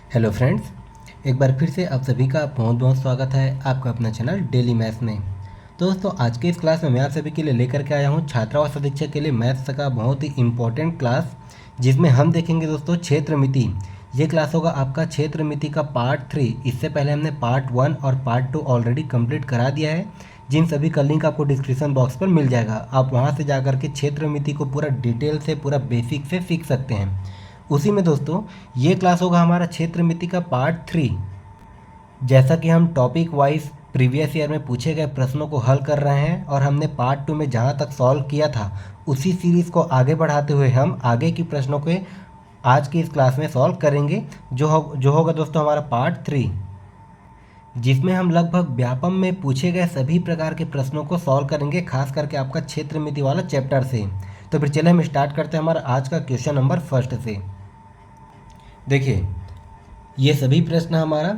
Hello friends, एक बार फिर से आप सभी का बहुत बहुत स्वागत है आपका अपना चैनल डेली मैथ्स में। तो दोस्तों, आज के इस क्लास में मैं आप सभी के लिए लेकर के आया हूँ छात्रावास अधीक्षक के लिए मैथ्स का बहुत ही इम्पोर्टेंट क्लास, जिसमें हम देखेंगे दोस्तों क्षेत्र मिति। ये क्लास होगा आपका क्षेत्र मिति का पार्ट 3। इससे पहले हमने पार्ट 1 और पार्ट 2 ऑलरेडी कंप्लीट करा दिया है, जिन सभी का लिंक आपको डिस्क्रिप्शन बॉक्स पर मिल जाएगा। आप वहाँ से जाकर के क्षेत्र मिति को पूरा डिटेल से, पूरा बेसिक से सीख सकते हैं। उसी में दोस्तों ये क्लास होगा हमारा क्षेत्र मिति का पार्ट 3। जैसा कि हम टॉपिक वाइज प्रीवियस ईयर में पूछे गए प्रश्नों को हल कर रहे हैं, और हमने पार्ट 2 में जहां तक सॉल्व किया था उसी सीरीज़ को आगे बढ़ाते हुए हम आगे की प्रश्नों को आज की इस क्लास में सॉल्व करेंगे, जो होगा दोस्तों हमारा पार्ट 3, जिसमें हम लगभग व्यापम में पूछे गए सभी प्रकार के प्रश्नों को सॉल्व करेंगे, खास करके आपका क्षेत्र मिति वाला चैप्टर से। तो फिर चले हम स्टार्ट करते हैं हमारा आज का क्वेश्चन नंबर फर्स्ट से। देखिए, ये सभी प्रश्न हमारा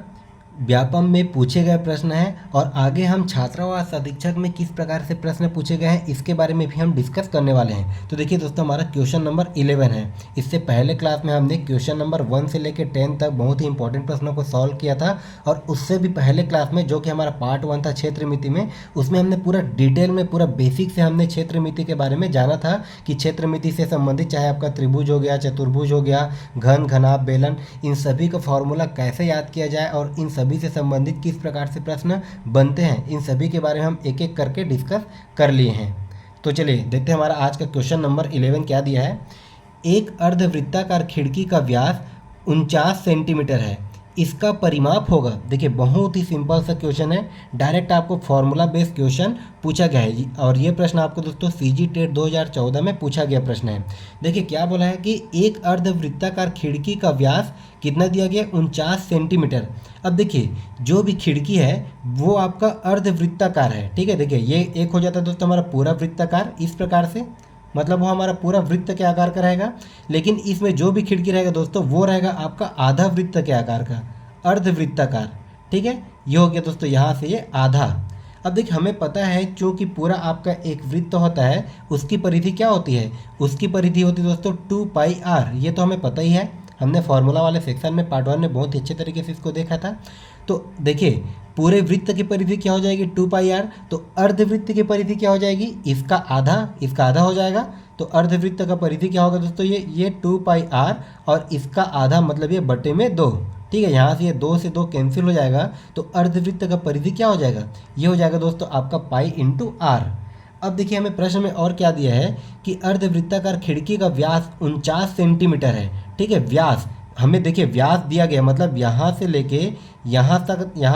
व्यापम में पूछे गए प्रश्न हैं, और आगे हम छात्रावास अधीक्षक में किस प्रकार से प्रश्न पूछे गए हैं इसके बारे में भी हम डिस्कस करने वाले हैं। तो देखिए दोस्तों, हमारा क्वेश्चन नंबर 11 है। इससे पहले क्लास में हमने क्वेश्चन नंबर 1 से लेकर 10 तक बहुत ही इंपॉर्टेंट प्रश्नों को सॉल्व किया था, और उससे भी पहले क्लास में जो कि हमारा पार्ट 1 था क्षेत्र मिति में, उसमें हमने पूरा डिटेल में, पूरा बेसिक से हमने क्षेत्र मिति के बारे में जाना था कि क्षेत्र मिति से संबंधित चाहे आपका त्रिभुज हो गया, चतुर्भुज हो गया, घन, घनाभ, बेलन, इन सभी का फॉर्मूला कैसे याद किया जाए और इन सभी से संबंधित किस प्रकार से प्रश्न बनते हैं, इन सभी के बारे में हम एक एक करके डिस्कस कर लिए हैं। तो चलिए देखते हैं हमारा आज का क्वेश्चन नंबर 11 क्या दिया है। एक अर्धवृत्ताकार खिड़की का व्यास 49 सेंटीमीटर है, इसका परिमाप होगा। देखिए, बहुत ही सिंपल सा क्वेश्चन है, डायरेक्ट आपको फॉर्मूला बेस्ड क्वेश्चन पूछा गया है, और ये प्रश्न आपको दोस्तों सीजी टेट 2014 में पूछा गया प्रश्न है। देखिए क्या बोला है कि एक अर्धवृत्ताकार खिड़की का व्यास कितना दिया गया, 49 सेंटीमीटर। अब देखिए, जो भी खिड़की है वो आपका अर्धवृत्ताकार है, ठीक है। देखिए, ये एक हो जाता है दोस्तों हमारा पूरा वृत्ताकार, इस प्रकार से, मतलब वो हमारा पूरा वृत्त के आकार का रहेगा। लेकिन इसमें जो भी खिड़की रहेगा दोस्तों वो रहेगा आपका आधा वृत्त के आकार का, अर्धवृत्ताकार, ठीक है। ये हो गया दोस्तों यहाँ से ये आधा। अब देखिए, हमें पता है क्योंकि पूरा आपका एक वृत्त होता है, उसकी परिधि क्या होती है, उसकी परिधि होती है दोस्तों 2πr। ये तो हमें पता ही है, हमने फॉर्मूला वाले सेक्शन में पार्ट 1 में बहुत ही अच्छे तरीके से इसको देखा था। तो देखिए, पूरे वृत्त की परिधि क्या हो जाएगी, 2πr। तो अर्धवृत्त की परिधि क्या हो जाएगी, इसका आधा हो जाएगा। तो अर्धवृत्त का परिधि क्या होगा दोस्तों, ये 2πr, और इसका आधा मतलब ये बटे में 2, ठीक है। यहाँ से ये 2 से 2 कैंसिल हो जाएगा, तो अर्धवृत्त का परिधि क्या हो जाएगा, ये हो जाएगा दोस्तों आपका पाई इंटू आर। अब देखिए, हमें प्रश्न में और क्या दिया है कि अर्धवृत्ताकार खिड़की का व्यास 49 सेंटीमीटर है, ठीक है। व्यास हमें देखिए व्यास दिया गया, मतलब यहाँ से लेके यहाँ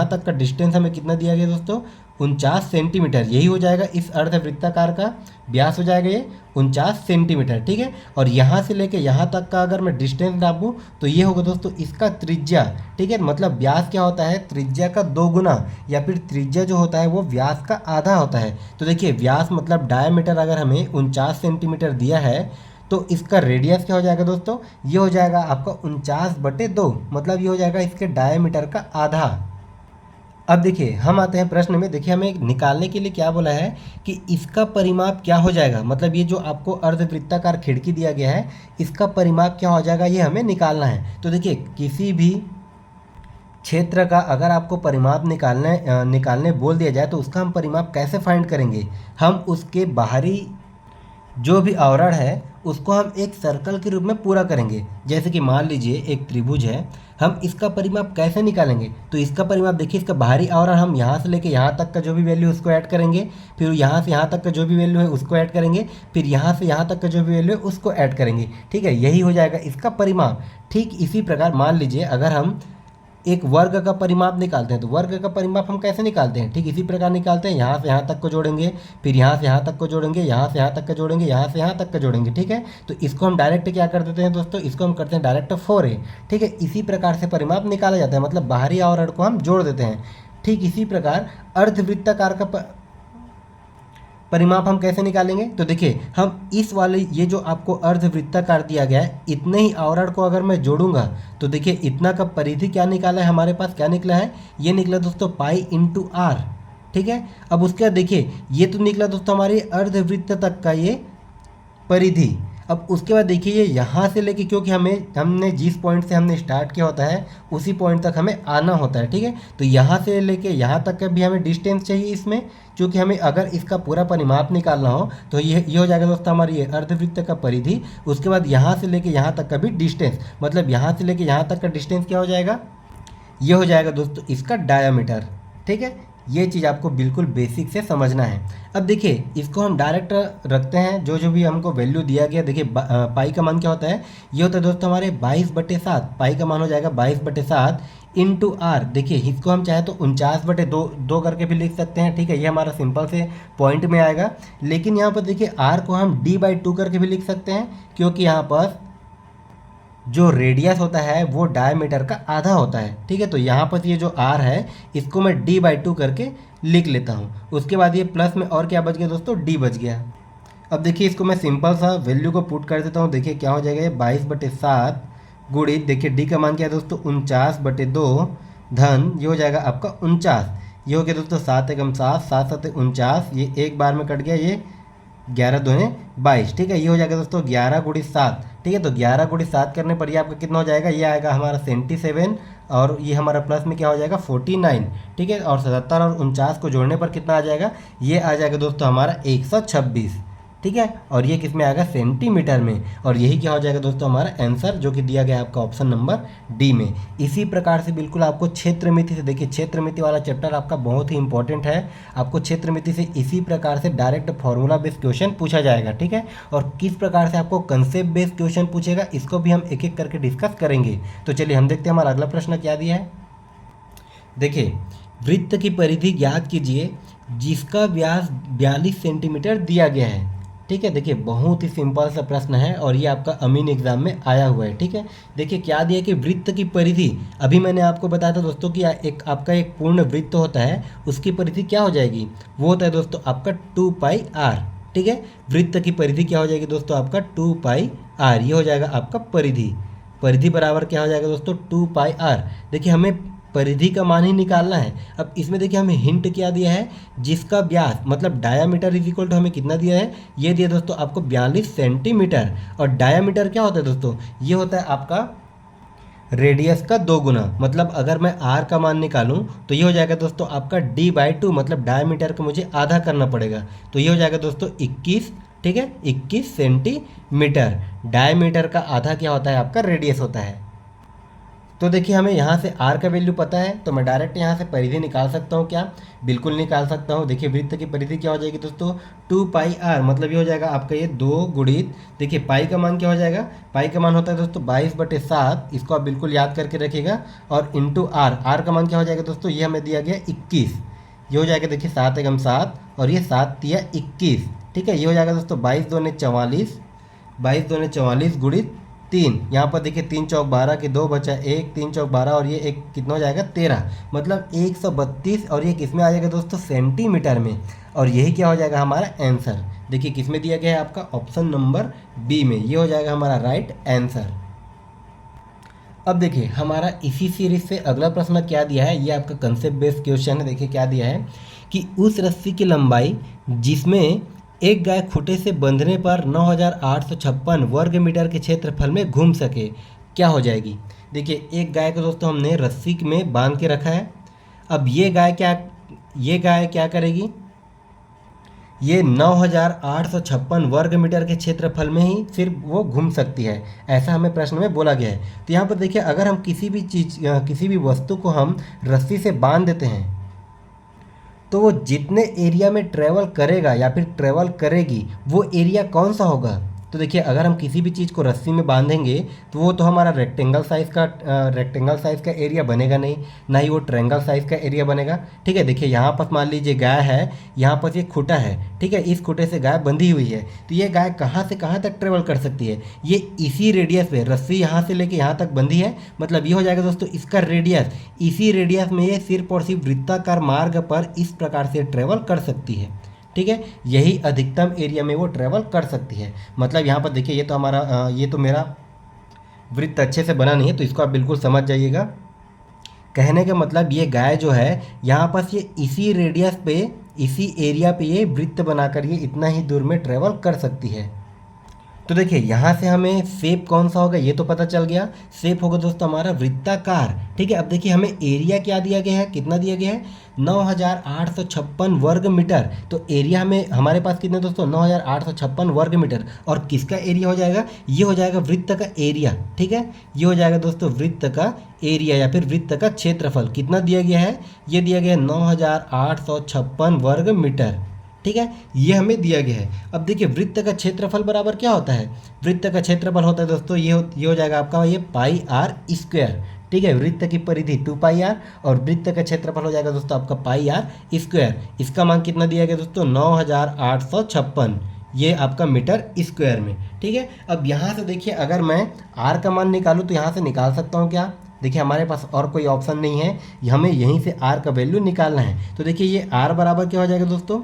तक का डिस्टेंस हमें कितना दिया गया दोस्तों, 49 सेंटीमीटर। यही हो जाएगा इस अर्धवृत्ताकार का व्यास, हो जाएगा ये 49 सेंटीमीटर, ठीक है। और यहाँ से लेके यहाँ तक का अगर मैं डिस्टेंस नापूँ तो ये होगा दोस्तों इसका त्रिज्या, ठीक है। मतलब व्यास क्या होता है, त्रिज्या का 2 गुना, या फिर त्रिज्या जो होता है वो व्यास का आधा होता है। तो देखिए, व्यास मतलब डायमीटर अगर हमें 49 सेंटीमीटर दिया है, तो इसका रेडियस क्या हो जाएगा दोस्तों, ये हो जाएगा आपका 49/2, मतलब ये हो जाएगा इसके डायमीटर का आधा। अब देखिए, हम आते हैं प्रश्न में। देखिए, हमें निकालने के लिए क्या बोला है कि इसका परिमाप क्या हो जाएगा, मतलब ये जो आपको अर्धवृत्ताकार खिड़की दिया गया है इसका परिमाप क्या हो जाएगा, ये हमें निकालना है। तो देखिए, किसी भी क्षेत्र का अगर आपको परिमाप निकालने बोल दिया जाए तो उसका हम परिमाप कैसे फाइंड करेंगे, हम उसके बाहरी जो भी आवरण है उसको हम एक सर्कल के रूप में पूरा करेंगे। जैसे कि मान लीजिए एक त्रिभुज है, हम इसका परिमाप कैसे निकालेंगे, तो इसका परिमाप देखिए, इसका बाहरी आवरण हम यहाँ से लेके यहाँ तक का जो भी वैल्यू उसको ऐड करेंगे, फिर यहाँ से यहाँ तक का जो भी वैल्यू है उसको ऐड करेंगे, फिर यहाँ से यहाँ तक का जो भी वैल्यू है उसको ऐड करेंगे, ठीक है। यही हो जाएगा इसका परिमाप। ठीक इसी प्रकार मान लीजिए अगर हम एक वर्ग का परिमाप निकालते हैं, तो वर्ग का परिमाप हम कैसे निकालते हैं, ठीक इसी प्रकार निकालते हैं। यहाँ से यहाँ तक को जोड़ेंगे, फिर यहाँ से यहाँ तक को जोड़ेंगे, यहाँ से यहाँ तक का जोड़ेंगे, यहाँ से यहाँ तक का जोड़ेंगे, ठीक है। तो इसको हम डायरेक्ट क्या कर देते हैं दोस्तों, इसको हम करते हैं डायरेक्ट 4a, ठीक है। इसी प्रकार से परिमाप निकाला जाता है, मतलब बाहरी आवरण को हम जोड़ देते हैं। ठीक इसी प्रकार अर्धवृत्ताकार का परिमाप हम कैसे निकालेंगे, तो देखिए, हम इस वाले ये जो आपको अर्धवृत्ताकार दिया गया है, इतने ही आवरण को अगर मैं जोड़ूंगा तो देखिए इतना का परिधि क्या निकाला है हमारे पास, क्या निकला है, ये निकला दोस्तों पाई इंटू आर, ठीक है। अब उसके बाद देखिए, ये तो निकला दोस्तों हमारे अर्धवृत्त तक का ये परिधि। अब उसके बाद देखिए ये यहाँ से लेके, क्योंकि हमने जिस पॉइंट से हमने स्टार्ट किया होता है उसी पॉइंट तक हमें आना होता है, ठीक है। तो यहाँ से लेके यहाँ तक का भी हमें डिस्टेंस चाहिए इसमें, क्योंकि हमें अगर इसका पूरा परिमाप निकालना हो तो ये हो जाएगा दोस्तों हमारी ये अर्धवृत्त का परिधि। उसके बाद यहाँ से लेके यहाँ तक का भी डिस्टेंस, मतलब यहाँ से लेके यहाँ तक का डिस्टेंस क्या हो जाएगा, ये हो जाएगा दोस्तों इसका डायामीटर, ठीक है। ये चीज़ आपको बिल्कुल बेसिक से समझना है। अब देखिए इसको हम डायरेक्ट रखते हैं, जो भी हमको वैल्यू दिया गया। देखिए पाई का मान क्या होता है, ये होता है दोस्तों हमारे 22/7। पाई का मान हो जाएगा 22/7 इंटू आर। देखिए इसको हम चाहे तो 49/2 करके भी लिख सकते हैं, ठीक है। ये हमारा सिंपल से पॉइंट में आएगा। लेकिन यहाँ पर देखिए आर को हम d/2 करके भी लिख सकते हैं, क्योंकि यहाँ पर जो रेडियस होता है वो डायमीटर का आधा होता है, ठीक है। तो यहाँ पर ये जो आर है इसको मैं d/2 करके लिख लेता हूँ। उसके बाद ये प्लस में और क्या बच गया दोस्तों, d बच गया। अब देखिए इसको मैं सिंपल सा वैल्यू को पुट कर देता हूँ। देखिए क्या हो जाएगा, ये 22/7 गुणित, देखिए d का मान क्या है दोस्तों 49/2 धन ये हो जाएगा आपका 49। ये हो गया दोस्तों 7 एकम 7, 7 7 49, ये एक बार में कट गया, ये 11 दूने 22, ठीक है। ये हो जाएगा दोस्तों 11 गुणित 7, ठीक है। तो 11 गुणित 7 करने पर ये आपका कितना हो जाएगा, ये आएगा हमारा 77, और ये हमारा प्लस में क्या हो जाएगा 49, ठीक है। और 77 और 49 को जोड़ने पर कितना आ जाएगा, ये आ जाएगा दोस्तों हमारा 126, ठीक है। और ये किस में आएगा, सेंटीमीटर में। और यही क्या हो जाएगा दोस्तों हमारा आंसर, जो कि दिया गया आपका ऑप्शन नंबर डी में। इसी प्रकार से बिल्कुल आपको क्षेत्रमिति से, देखिए क्षेत्रमिति वाला चैप्टर आपका बहुत ही इंपॉर्टेंट है। आपको क्षेत्रमिति से इसी प्रकार से डायरेक्ट फॉर्मूला बेस्ड क्वेश्चन पूछा जाएगा, ठीक है। और किस प्रकार से आपको कंसेप्ट बेस्ड क्वेश्चन पूछेगा, इसको भी हम एक एक करके डिस्कस करेंगे। तो चलिए हम देखते हैं हमारा अगला प्रश्न क्या दिया है। देखिए वृत्त की परिधि ज्ञात कीजिए जिसका व्यास 42 सेंटीमीटर दिया गया है, ठीक है। देखिए बहुत ही सिंपल सा प्रश्न है और ये आपका अमीन एग्जाम में आया हुआ है, ठीक है। देखिए क्या दिया कि वृत्त की परिधि, अभी मैंने आपको बताया था दोस्तों कि एक आपका एक पूर्ण वृत्त होता है, उसकी परिधि क्या हो जाएगी, वो होता है दोस्तों आपका 2πr, ठीक है। वृत्त की परिधि क्या हो जाएगी दोस्तों आपका 2πr, ये हो जाएगा आपका परिधि। परिधि बराबर क्या हो जाएगा दोस्तों 2πr। देखिए हमें परिधि का मान ही निकालना है। अब इसमें देखिए हमें हिंट क्या दिया है, जिसका व्यास मतलब डायामीटर इज इक्वल टू हमें कितना दिया है, ये दिया दोस्तों आपको 42 सेंटीमीटर। और डायामीटर क्या होता है दोस्तों, ये होता है आपका रेडियस का 2 गुना। मतलब अगर मैं आर का मान निकालूं तो ये हो जाएगा दोस्तों आपका d/2, मतलब डायमीटर को मुझे आधा करना पड़ेगा। तो ये हो जाएगा दोस्तों 21, ठीक है, 21 सेंटीमीटर। डायमीटर का आधा क्या होता है, आपका रेडियस होता है। तो देखिए हमें यहाँ से r का वैल्यू पता है, तो मैं डायरेक्ट यहाँ से परिधि निकाल सकता हूँ क्या, बिल्कुल निकाल सकता हूँ। देखिए वृत्त की परिधि क्या हो जाएगी दोस्तों 2πr, मतलब ये हो जाएगा आपका ये 2 गुणित, देखिए पाई का मान क्या हो जाएगा, पाई का मान होता है दोस्तों 22/7, इसको आप बिल्कुल याद करके रखिएगा। और इंटू आर, आर का मान क्या हो जाएगा दोस्तों, ये हमें दिया गया 21, ये हो जाएगा देखिए 7 एकम 7 और ये 7 तिया 21, ठीक है। ये हो जाएगा दोस्तों 22 दूने 44, 22 दूने 44 गुणित 3, यहाँ पर देखिए 3 चौक 12 के 2 बचा 1, 3 चौक 12 और ये एक कितना हो जाएगा 13, मतलब 132। और ये किस में आ जाएगा दोस्तों, सेंटीमीटर में। और यही क्या हो जाएगा हमारा आंसर। देखिए किस में दिया गया है, आपका ऑप्शन नंबर बी में, ये हो जाएगा हमारा राइट आंसर। अब देखिए हमारा इसी सीरीज से अगला प्रश्न क्या दिया है, ये आपका कंसेप्ट बेस्ड क्वेश्चन है। देखिए क्या दिया है कि उस रस्सी की लंबाई जिसमें एक गाय खूंटे से बंधने पर 9856 वर्ग मीटर के क्षेत्रफल में घूम सके, क्या हो जाएगी। देखिए एक गाय को दोस्तों हमने रस्सी में बांध के रखा है। अब ये गाय क्या करेगी, ये 9856 वर्ग मीटर के क्षेत्रफल में ही सिर्फ वो घूम सकती है, ऐसा हमें प्रश्न में बोला गया है। तो यहाँ पर देखिए अगर हम किसी भी वस्तु को हम रस्सी से बांध देते हैं तो वो जितने एरिया में ट्रैवल करेगा या फिर ट्रैवल करेगी वो एरिया कौन सा होगा। तो देखिए अगर हम किसी भी चीज़ को रस्सी में बांधेंगे तो वो तो हमारा रेक्टेंगल साइज़ का एरिया बनेगा नहीं, ना ही वो ट्रायंगल साइज़ का एरिया बनेगा, ठीक है। देखिए यहाँ पर मान लीजिए गाय है, यहाँ पर ये खूंटा है, ठीक है, इस खूंटे से गाय बंधी हुई है। तो ये गाय कहाँ से कहाँ तक ट्रेवल कर सकती है, ये इसी रेडियस पे, रस्सी यहाँ से लेके यहाँ तक बंधी है, मतलब ये हो जाएगा दोस्तों इसका रेडियस, इसी रेडियस में ये सिर्फ और सिर्फ वृत्ताकार मार्ग पर इस प्रकार से ट्रेवल कर सकती है, ठीक है। यही अधिकतम एरिया में वो ट्रैवल कर सकती है। मतलब यहाँ पर देखिए ये तो मेरा वृत्त अच्छे से बना नहीं है, तो इसको आप बिल्कुल समझ जाइएगा। कहने का मतलब ये गाय जो है यहाँ पर ये इसी रेडियस पे, इसी एरिया पे ये वृत्त बनाकर ये इतना ही दूर में ट्रैवल कर सकती है। तो देखिए यहाँ से हमें शेप कौन सा होगा ये तो पता चल गया। शेप होगा दोस्तों हमारा वृत्ताकार। ठीक है, अब देखिए हमें एरिया क्या दिया गया है, कितना दिया गया है, 9856 वर्ग मीटर। तो एरिया हमें हमारे पास कितने दोस्तों, 9856 वर्ग मीटर। और किसका एरिया हो जाएगा, ये हो जाएगा वृत्त का एरिया। ठीक है, ये हो जाएगा दोस्तों वृत्त का एरिया या फिर वृत्त का क्षेत्रफल। कितना दिया गया है, ये दिया गया है 9856 वर्ग मीटर। ठीक है, ये हमें दिया गया है। अब देखिए वृत्त का क्षेत्रफल बराबर क्या होता है, वृत्त का क्षेत्रफल होता है दोस्तों ये हो जाएगा आपका ये पाई आर स्क्वायर। ठीक है, वृत्त की परिधि 2 पाई आर और वृत्त का क्षेत्रफल हो जाएगा दोस्तों आपका पाई आर स्क्वायर। इसका मान कितना दिया गया दोस्तों, 9856, ये आपका मीटर स्क्वायर में। ठीक है, अब यहाँ से देखिए अगर मैं आर का मान निकालूँ तो यहाँ से निकाल सकता हूँ क्या, देखिए हमारे पास और कोई ऑप्शन नहीं है, हमें यहीं से आर का वैल्यू निकालना है। तो देखिए ये आर बराबर क्या हो जाएगा दोस्तों,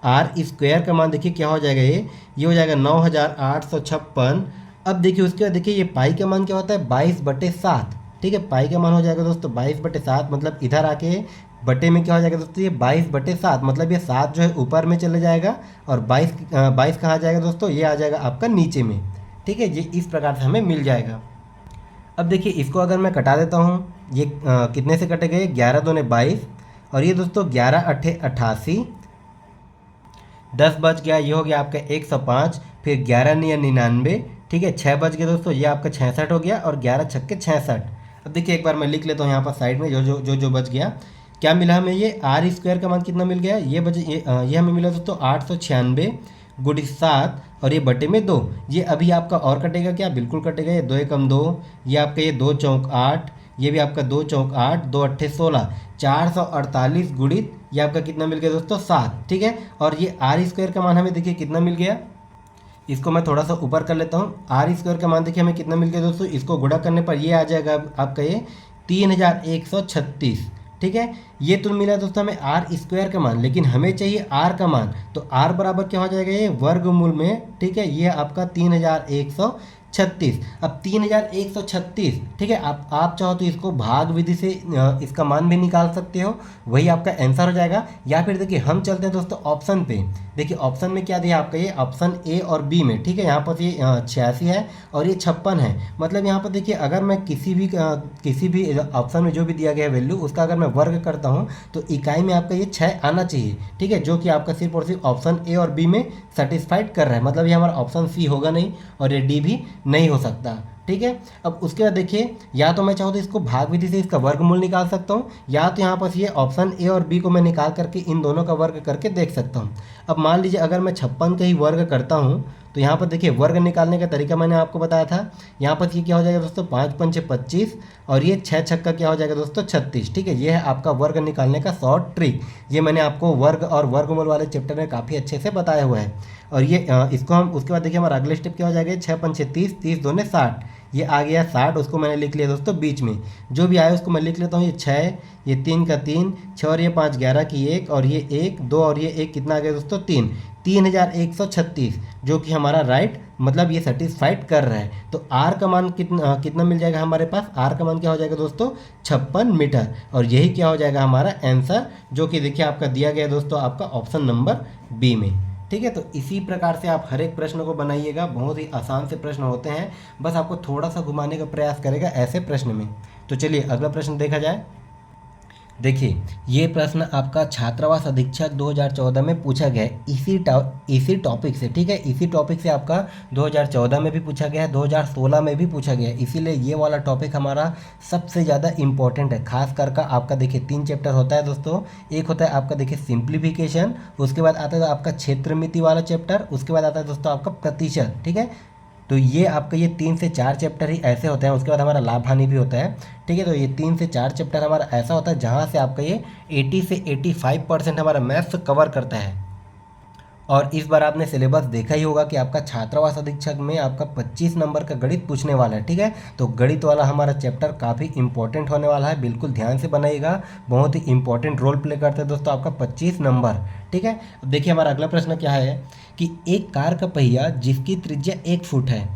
आर स्क्वायर का मान देखिए क्या हो जाएगा, ये हो जाएगा 9856। अब देखिए उसके बाद देखिए ये पाई का मान क्या होता है, 22/7। ठीक है, पाई का मान हो जाएगा दोस्तों 22/7, मतलब इधर आके बटे में क्या हो जाएगा दोस्तों, ये 22/7, मतलब ये 7 जो है ऊपर में चले जाएगा और 22 कहाँ आ जाएगा दोस्तों, ये आ जाएगा आपका नीचे में। ठीक है, ये इस प्रकार से हमें मिल जाएगा। अब देखिए इसको अगर मैं कटा देता हूँ, ये कितने से कटे गए, 11 दूने 22 और ये दोस्तों 11 अट्ठे 88, 10 बच गया, ये हो गया आपका 105, फिर 11 निया 99। ठीक है, 6 बच गए दोस्तों, ये आपका 66 हो गया और 11 छक्के 66। अब देखिए एक बार मैं लिख लेता हूँ यहाँ पर साइड में जो बच गया। क्या मिला हमें, ये आर स्क्वायर का मान कितना मिल गया, ये हमें मिला दोस्तों 896 गुड़ी 7 और ये बटे में 2। ये अभी आपका और कटेगा क्या, बिल्कुल कटेगा, ये 2 एकम 2, ये आपका ये 2 चौक 8, ये भी आपका 2 चौक 8, 2 अट्ठे 16, 448 गुणित ये आपका कितना मिल गया दोस्तों 7। ठीक है, और ये आर स्क्वायर का मान हमें देखिए कितना मिल गया, इसको मैं थोड़ा सा ऊपर कर लेता हूँ। आर स्क्वायर का मान देखिए हमें कितना मिल गया दोस्तों, इसको गुणा करने पर ये आ जाएगा आपका ये 3136। ठीक है, ये तो मिला दोस्तों हमें आर स्क्वायर का मान, लेकिन हमें चाहिए आर का मान। तो आर बराबर क्या हो जाएगा, ये वर्गमूल में। ठीक है, ये आपका 3136। अब 3136, ठीक है, आप चाहो तो इसको भाग विधि से इसका मान भी निकाल सकते हो, वही आपका आंसर हो जाएगा। या फिर देखिए हम चलते हैं दोस्तों ऑप्शन पे। देखिए ऑप्शन में क्या दिया आपका, ये ऑप्शन ए और बी में। ठीक है, यहाँ पर ये 86 है और ये 56 है। मतलब यहाँ पर देखिए अगर मैं किसी भी ऑप्शन में जो भी दिया गया वैल्यू उसका अगर मैं वर्ग करता हूँ तो इकाई में आपका ये 6 आना चाहिए। ठीक है, जो कि आपका सिर्फ और सिर्फ ऑप्शन ए और बी में सेटिस्फाइड कर रहा है, मतलब ये हमारा ऑप्शन सी होगा नहीं और ये डी भी नहीं हो सकता। ठीक है, अब उसके बाद देखिए या तो मैं चाहूँ तो इसको भाग विधि से इसका वर्गमूल निकाल सकता हूँ, या तो यहाँ पर ये ऑप्शन ए और बी को मैं निकाल करके इन दोनों का वर्ग करके देख सकता हूँ। अब मान लीजिए अगर मैं 56 का ही वर्ग करता हूँ तो यहाँ पर देखिए वर्ग निकालने का तरीका मैंने आपको बताया था। यहाँ पर ये क्या हो जाएगा दोस्तों 5 पंचे 25 और ये 6 छक्का क्या हो जाएगा दोस्तों 36। ठीक है, ये है आपका वर्ग निकालने का शॉर्ट ट्रिक। ये मैंने आपको वर्ग और वर्गमूल वाले चैप्टर में काफ़ी अच्छे से बताया हुआ है। और ये इसको हम उसके बाद देखिए हमारा अगले स्टेप क्या हो जाएगा, 6 पंचे 30, 30 दूने 60, ये आ गया 60। उसको मैंने लिख लिया दोस्तों बीच में, जो भी आया उसको मैं लिख लेता हूँ। ये 6, ये 3 का 3, 6 और ये 5 11 की 1 और ये 1 2 और ये 1 कितना आ गया दोस्तों 3, 3136, जो कि हमारा राइट मतलब ये सेटिस्फाइड कर रहा है। तो आर का मान कितना मिल जाएगा हमारे पास, आर का मान क्या हो जाएगा दोस्तों 56 मीटर। और यही क्या हो जाएगा हमारा आंसर, जो कि देखिए आपका दिया गया दोस्तों आपका ऑप्शन नंबर बी में। ठीक है, तो इसी प्रकार से आप हर एक प्रश्न को बनाइएगा, बहुत ही आसान से प्रश्न होते हैं, बस आपको थोड़ा सा घुमाने का प्रयास करेगा ऐसे प्रश्न में। तो चलिए अगला प्रश्न देखा जाए। देखिए ये प्रश्न आपका छात्रावास अधीक्षक 2014 में पूछा गया है, इसी टॉपिक से। ठीक है, इसी टॉपिक से आपका 2014 में भी पूछा गया है, 2016 में भी पूछा गया है, इसीलिए ये वाला टॉपिक हमारा सबसे ज़्यादा इंपॉर्टेंट है। खास कर आपका देखिए 3 चैप्टर होता है दोस्तों। एक होता है आपका देखिए सिंप्लीफिकेशन, उसके बाद आता है आपका क्षेत्र मिति वाला चैप्टर, उसके बाद आता है दोस्तों आपका प्रतिशत। ठीक है, तो ये आपका ये 3 से 4 चैप्टर ही ऐसे होते हैं। उसके बाद हमारा लाभ हानि भी होता है। ठीक है, तो ये 3 से 4 चैप्टर हमारा ऐसा होता है जहाँ से आपका ये 80 से 85% हमारा मैथ्स कवर करता है। और इस बार आपने सिलेबस देखा ही होगा कि आपका छात्रावास अधीक्षक में आपका 25 नंबर का गणित पूछने वाला है। ठीक है, तो गणित वाला हमारा चैप्टर काफ़ी इंपॉर्टेंट होने वाला है, बिल्कुल ध्यान से बनाइएगा, बहुत ही इंपॉर्टेंट रोल प्ले करते हैं दोस्तों आपका 25 नंबर। ठीक है, अब देखिए हमारा अगला प्रश्न क्या है कि एक कार का पहिया जिसकी त्रिज्या 1 फुट है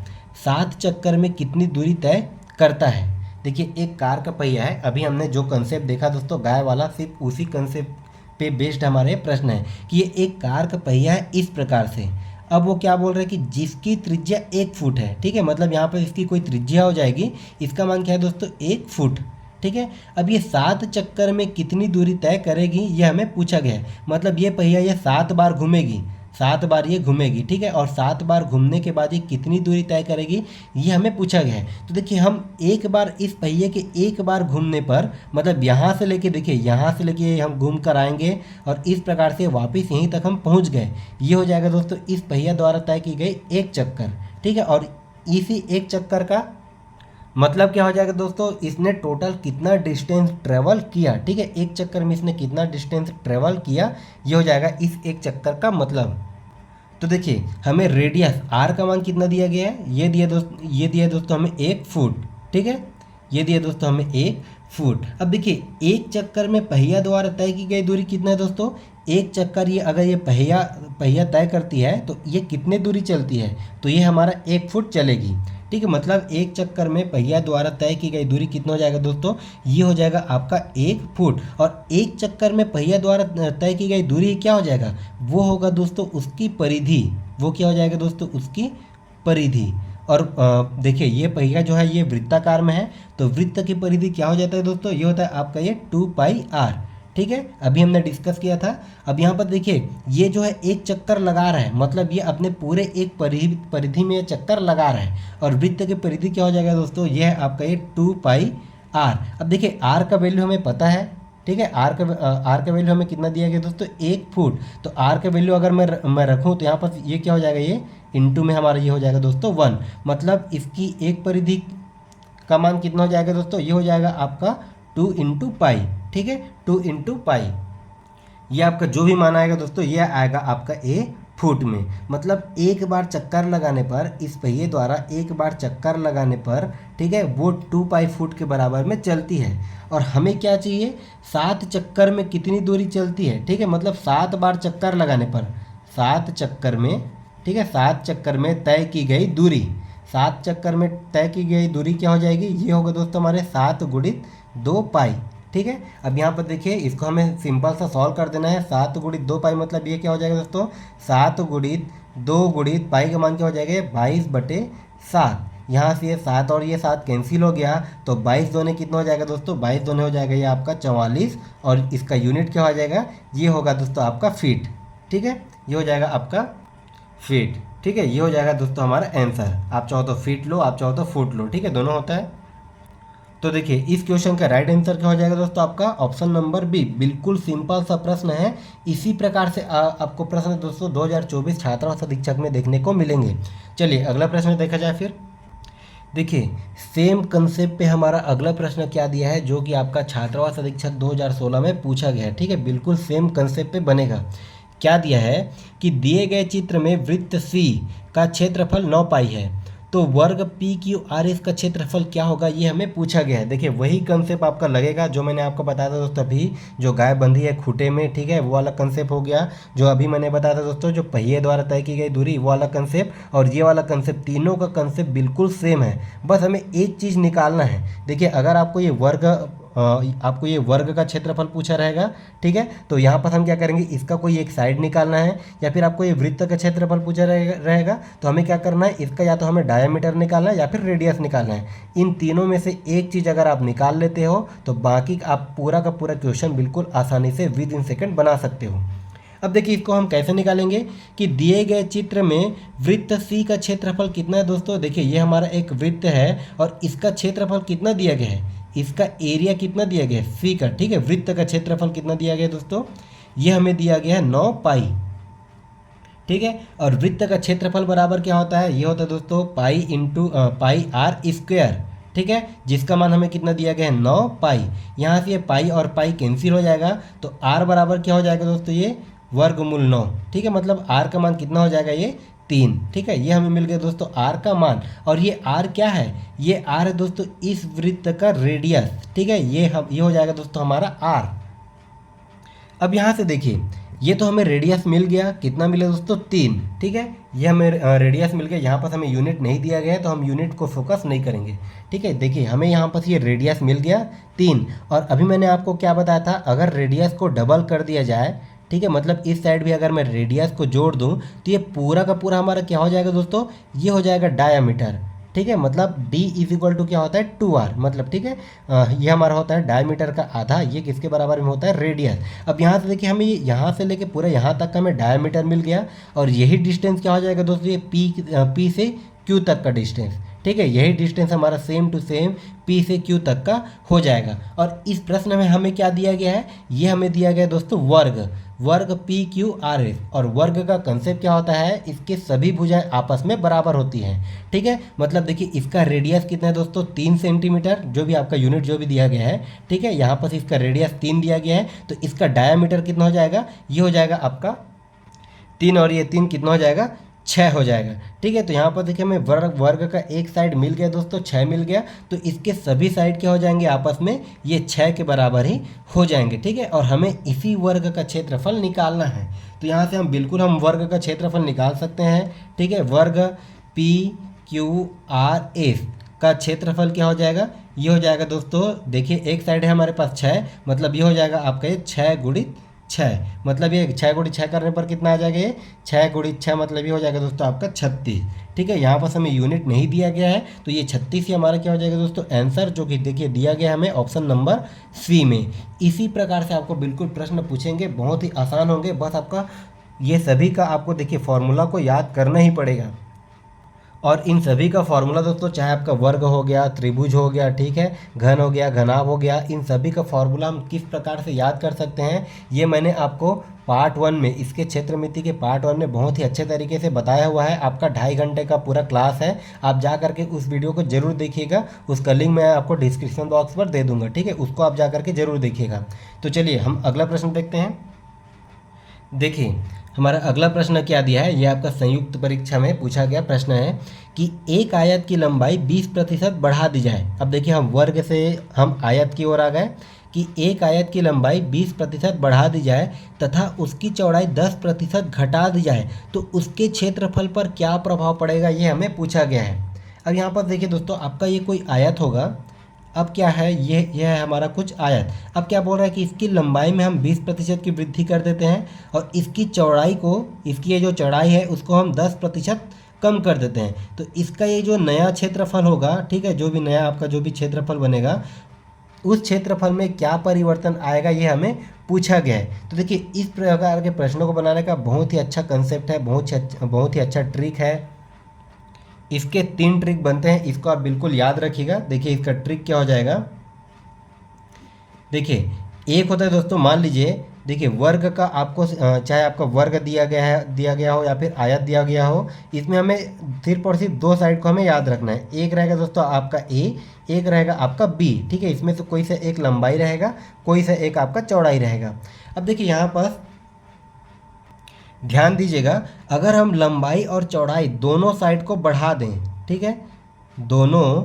7 चक्कर में कितनी दूरी तय करता है। देखिए एक कार का पहिया है, अभी हमने जो कंसेप्ट देखा दोस्तों गाय वाला, सिर्फ उसी कंसेप्ट पे बेस्ड हमारे प्रश्न है कि ये एक कार का पहिया है इस प्रकार से। अब वो क्या बोल रहे हैं कि जिसकी त्रिज्या 1 फुट है, ठीक है, मतलब यहाँ पर इसकी कोई त्रिज्या हो जाएगी, इसका मान क्या है दोस्तों 1 फुट, ठीक है। अब ये 7 चक्कर में कितनी दूरी तय करेगी ये हमें पूछा गया है, मतलब ये पहिया ये 7 बार घूमेगी, 7 बार ये घूमेगी, ठीक है, और 7 बार घूमने के बाद ये कितनी दूरी तय करेगी ये हमें पूछा गया है। तो देखिए हम एक बार इस पहिए के एक बार घूमने पर, मतलब यहाँ से लेके देखिए यहाँ से लेके हम घूम कर आएंगे और इस प्रकार से वापस यहीं तक हम पहुँच गए, ये हो जाएगा दोस्तों इस पहिया द्वारा तय की गई एक चक्कर, ठीक है। और इसी एक चक्कर का मतलब क्या हो जाएगा दोस्तों, इसने टोटल कितना डिस्टेंस ट्रेवल किया, ठीक है, एक चक्कर में इसने कितना डिस्टेंस ट्रेवल किया ये हो जाएगा इस एक चक्कर का मतलब। तो देखिए हमें रेडियस आर का मान कितना दिया गया है, ये दिया दोस्तों हमें 1 फुट, ठीक है, ये दिया दोस्तों हमें 1 फुट। अब देखिए एक चक्कर में पहिया द्वारा तय की गई दूरी कितना है दोस्तों, एक चक्कर ये अगर ये पहिया तय करती है तो ये कितने दूरी चलती है, तो ये हमारा 1 फुट चलेगी, ठीक है। मतलब एक चक्कर में पहिया द्वारा तय की गई दूरी कितना हो जाएगा दोस्तों, ये हो जाएगा आपका 1 फुट। और एक चक्कर में पहिया द्वारा तय की गई दूरी क्या हो जाएगा, वो होगा दोस्तों उसकी परिधि, वो क्या हो जाएगा दोस्तों उसकी परिधि। और देखिए ये पहिया जो है ये वृत्ताकार में है, तो वृत्त की परिधि क्या हो जाता है दोस्तों, ये होता है आपका ये 2πr, ठीक है, अभी हमने डिस्कस किया था। अब यहाँ पर देखिए ये जो है एक चक्कर लगा रहा है, मतलब ये अपने पूरे एक परिधि में चक्कर लगा रहा है, और वृत्त की परिधि क्या हो जाएगा दोस्तों, ये है आपका ये 2πr। अब देखिए r का वैल्यू हमें पता है, ठीक है, r का वैल्यू हमें कितना दिया गया दोस्तों 1 फुट। तो r का वैल्यू अगर मैं रखूँ तो यहाँ पर ये क्या हो जाएगा, ये इंटू में हमारा ये हो जाएगा दोस्तों 1, मतलब इसकी एक परिधि का मान कितना हो जाएगा दोस्तों, ये हो जाएगा आपका 2 इंटू पाई, ठीक है, 2 इंटू पाई। ये आपका जो भी मान आएगा दोस्तों ये आएगा आपका ए फुट में। मतलब एक बार चक्कर लगाने पर, इस पहिए द्वारा एक बार चक्कर लगाने पर, ठीक है, वो 2π फुट के बराबर में चलती है। और हमें क्या चाहिए, 7 चक्कर में कितनी दूरी चलती है, ठीक है, मतलब 7 बार चक्कर लगाने पर, 7 चक्कर में, ठीक है, 7 चक्कर में तय की गई दूरी, 7 चक्कर में तय की गई दूरी क्या हो जाएगी, ये होगा दोस्तों हमारे 7 गुणित 2π, ठीक है। अब यहाँ पर देखिए इसको हमें सिंपल सा सॉल्व कर देना है, 7 गुणित 2π मतलब ये क्या हो जाएगा दोस्तों, 7 गुणित 2 गुणित पाई का मान क्या हो जाएगा 22/7। यहाँ से ये 7 और ये 7 कैंसिल हो गया, तो 22 दोने कितना हो जाएगा दोस्तों, 22 दोने हो जाएगा ये आपका 44, और इसका यूनिट क्या हो जाएगा, ये होगा दोस्तों आपका फीट, ठीक है, ये हो जाएगा आपका फीट, ठीक है, ये हो जाएगा दोस्तों हमारा आंसर। आप चाहो तो फीट लो, आप चाहो तो फुट लो, ठीक है, दोनों होता है। तो देखिए इस क्वेश्चन का राइट आंसर क्या हो जाएगा दोस्तों आपका ऑप्शन नंबर बी। बिल्कुल सिंपल सा प्रश्न है, इसी प्रकार से आपको प्रश्न दोस्तों 2024 छात्रावास अधीक्षक में देखने को मिलेंगे। चलिए अगला प्रश्न देखा जाए फिर। देखिए सेम कंसेप्ट पे हमारा अगला प्रश्न क्या दिया है, जो कि आपका छात्रावास अधीक्षक 2016 में पूछा गया है, ठीक है, बिल्कुल सेम कंसेप्ट पे बनेगा। क्या दिया है कि दिए गए चित्र में वृत्त सी का क्षेत्रफल 9π है, तो वर्ग PQRS का क्षेत्रफल क्या होगा ये हमें पूछा गया है। देखिए वही कंसेप्ट आपका लगेगा जो मैंने आपको बताया था दोस्तों अभी, जो गाय बंधी है खूटे में, ठीक है, वो वाला कंसेप्ट हो गया। जो अभी मैंने बताया था दोस्तों जो पहिए द्वारा तय की गई दूरी, वो वाला कंसेप्ट, और ये वाला कंसेप्ट, तीनों का कंसेप्ट बिल्कुल सेम है। बस हमें एक चीज़ निकालना है। देखिए अगर आपको ये वर्ग का क्षेत्रफल पूछा रहेगा, ठीक है, तो यहाँ पर हम क्या करेंगे, इसका कोई एक साइड निकालना है, या फिर आपको ये वृत्त का क्षेत्रफल पूछा रहेगा तो हमें क्या करना है, इसका या तो हमें डायमीटर निकालना है या फिर रेडियस निकालना है। इन तीनों में से एक चीज़ अगर आप निकाल लेते हो तो बाकी आप पूरा का पूरा क्वेश्चन बिल्कुल आसानी से विद इन सेकेंड बना सकते हो। अब देखिए इसको हम कैसे निकालेंगे कि दिए गए चित्र में वृत्त सी का क्षेत्रफल कितना है दोस्तों। देखिए ये हमारा एक वृत्त है और इसका क्षेत्रफल कितना दिया गया है, इसका एरिया कितना दिया गया है सी का, ठीक है, वृत्त का क्षेत्रफल कितना दिया गया है दोस्तों, ये हमें दिया गया है 9π, ठीक है। और वृत्त का क्षेत्रफल बराबर क्या होता है, ये होता है दोस्तों पाई इंटू πr², ठीक है, जिसका मान हमें कितना दिया गया है 9π। यहाँ से ये पाई और पाई कैंसिल हो जाएगा, तो r बराबर क्या हो जाएगा दोस्तों, ये वर्गमूल 9, ठीक है, मतलब r का मान कितना हो जाएगा, ये 3, ठीक है। ये हमें मिल गया दोस्तों r का मान। और ये r क्या है, ये r है दोस्तों इस वृत्त का रेडियस, ठीक है, ये हो जाएगा दोस्तों हमारा r। अब यहाँ से देखिए ये तो हमें रेडियस मिल गया, कितना मिला दोस्तों 3, ठीक है, ये हमें रेडियस मिल गया। यहाँ पर हमें यूनिट नहीं दिया गया है तो हम यूनिट को फोकस नहीं करेंगे, ठीक है। देखिए हमें यहाँ पर ये रेडियस मिल गया 3, और अभी मैंने आपको क्या बताया था, अगर रेडियस को डबल कर दिया जाए, ठीक है, मतलब इस साइड भी अगर मैं रेडियस को जोड़ दूं तो ये पूरा का पूरा हमारा क्या हो जाएगा दोस्तों, ये हो जाएगा डायामीटर। ठीक है, मतलब d इज इक्वल टू क्या होता है 2r, मतलब ठीक है ये हमारा होता है डायमीटर का आधा, ये किसके बराबर में होता है, रेडियस। अब यहाँ से देखिए हमें यहाँ से लेके पूरा यहाँ तक का हमें डायमीटर मिल गया, और यही डिस्टेंस क्या हो जाएगा दोस्तों, ये p से q तक का डिस्टेंस। ठीक है, यही डिस्टेंस हमारा सेम टू सेम p से q तक का हो जाएगा। और इस प्रश्न में हमें क्या दिया गया है, ये हमें दिया गया है दोस्तों वर्ग, वर्ग पी क्यू आर एस। और वर्ग का कंसेप्ट क्या होता है, इसके सभी भुजाएं आपस में बराबर होती हैं। ठीक है, मतलब देखिए इसका रेडियस कितना है दोस्तों, 3 सेंटीमीटर, जो भी आपका यूनिट जो भी दिया गया है। ठीक है, यहाँ पर इसका रेडियस 3 दिया गया है, तो इसका डायामीटर कितना हो जाएगा, ये हो जाएगा आपका 3, और ये 3 कितना हो जाएगा, 6 हो जाएगा। ठीक है, तो यहाँ पर देखिए हमें वर्ग का एक साइड मिल गया दोस्तों, 6 मिल गया, तो इसके सभी साइड क्या हो जाएंगे आपस में, ये 6 के बराबर ही हो जाएंगे। ठीक है, और हमें इसी वर्ग का क्षेत्रफल निकालना है, तो यहाँ से हम बिल्कुल हम वर्ग का क्षेत्रफल निकाल सकते हैं। ठीक है, वर्ग पी क्यू आर एस का क्षेत्रफल क्या हो जाएगा, ये हो जाएगा दोस्तों, देखिए एक साइड है हमारे पास 6, मतलब ये हो जाएगा आपका ये 6 गुणित 6, मतलब ये 6 गुणित 6 करने पर कितना आ जाएगा, ये 6 गुणित 6 मतलब ये हो जाएगा दोस्तों आपका 36। ठीक है, यहाँ पर हमें यूनिट नहीं दिया गया है, तो ये 36 ही हमारा क्या हो जाएगा दोस्तों आंसर, जो कि देखिए दिया गया हमें ऑप्शन नंबर सी में। इसी प्रकार से आपको बिल्कुल प्रश्न पूछेंगे, बहुत ही आसान होंगे, बस आपका ये सभी का आपको देखिए फॉर्मूला को याद करना ही पड़ेगा। और इन सभी का फॉर्मूला दोस्तों, चाहे आपका वर्ग हो गया, त्रिभुज हो गया, ठीक है, घन हो गया, घनाभ हो गया, इन सभी का फॉर्मूला हम किस प्रकार से याद कर सकते हैं, ये मैंने आपको पार्ट 1 में, इसके क्षेत्रमिति के पार्ट 1 में बहुत ही अच्छे तरीके से बताया हुआ है। आपका 2.5 घंटे का पूरा क्लास है, आप जा करके उस वीडियो को जरूर देखिएगा, उसका लिंक मैं आपको डिस्क्रिप्शन बॉक्स पर दे दूंगा। ठीक है, उसको आप जा करके जरूर देखिएगा। तो चलिए हम अगला प्रश्न देखते हैं। देखिए हमारा अगला प्रश्न क्या दिया है, ये आपका संयुक्त परीक्षा में पूछा गया प्रश्न है कि एक आयत की लंबाई 20% बढ़ा दी जाए। अब देखिए हम वर्ग से हम आयत की ओर आ गए कि एक आयत की लंबाई 20% बढ़ा दी जाए तथा उसकी चौड़ाई 10% घटा दी जाए, तो उसके क्षेत्रफल पर क्या प्रभाव पड़ेगा, ये हमें पूछा गया है। अब यहाँ पर देखिए दोस्तों, आपका ये कोई आयत होगा, अब क्या है, ये है हमारा कुछ आयत। अब क्या बोल रहा है कि इसकी लंबाई में हम 20% की वृद्धि कर देते हैं, और इसकी चौड़ाई को, इसकी ये जो चौड़ाई है उसको हम 10% कम कर देते हैं, तो इसका ये जो नया क्षेत्रफल होगा, ठीक है, जो भी नया आपका जो भी क्षेत्रफल बनेगा, उस क्षेत्रफल में क्या परिवर्तन आएगा, ये हमें पूछा गया है। तो देखिए इस प्रकार के प्रश्नों को बनाने का बहुत ही अच्छा कंसेप्ट है, बहुत ही अच्छा ट्रिक है। इसके 3 ट्रिक बनते हैं, इसको आप बिल्कुल याद रखिएगा। देखिए इसका ट्रिक क्या हो जाएगा, देखिए एक होता है दोस्तों, मान लीजिए देखिए वर्ग का आपको चाहे आपका वर्ग दिया गया हो या फिर आयत दिया गया हो, इसमें हमें सिर्फ और सिर्फ 2 साइड को हमें याद रखना है। एक रहेगा दोस्तों आपका ए, एक रहेगा आपका बी। ठीक है, इसमें से कोई से एक लंबाई रहेगा, कोई से एक आपका चौड़ाई रहेगा। अब देखिए यहाँ पर ध्यान दीजिएगा, अगर हम लंबाई और चौड़ाई दोनों साइड को बढ़ा दें, ठीक है, दोनों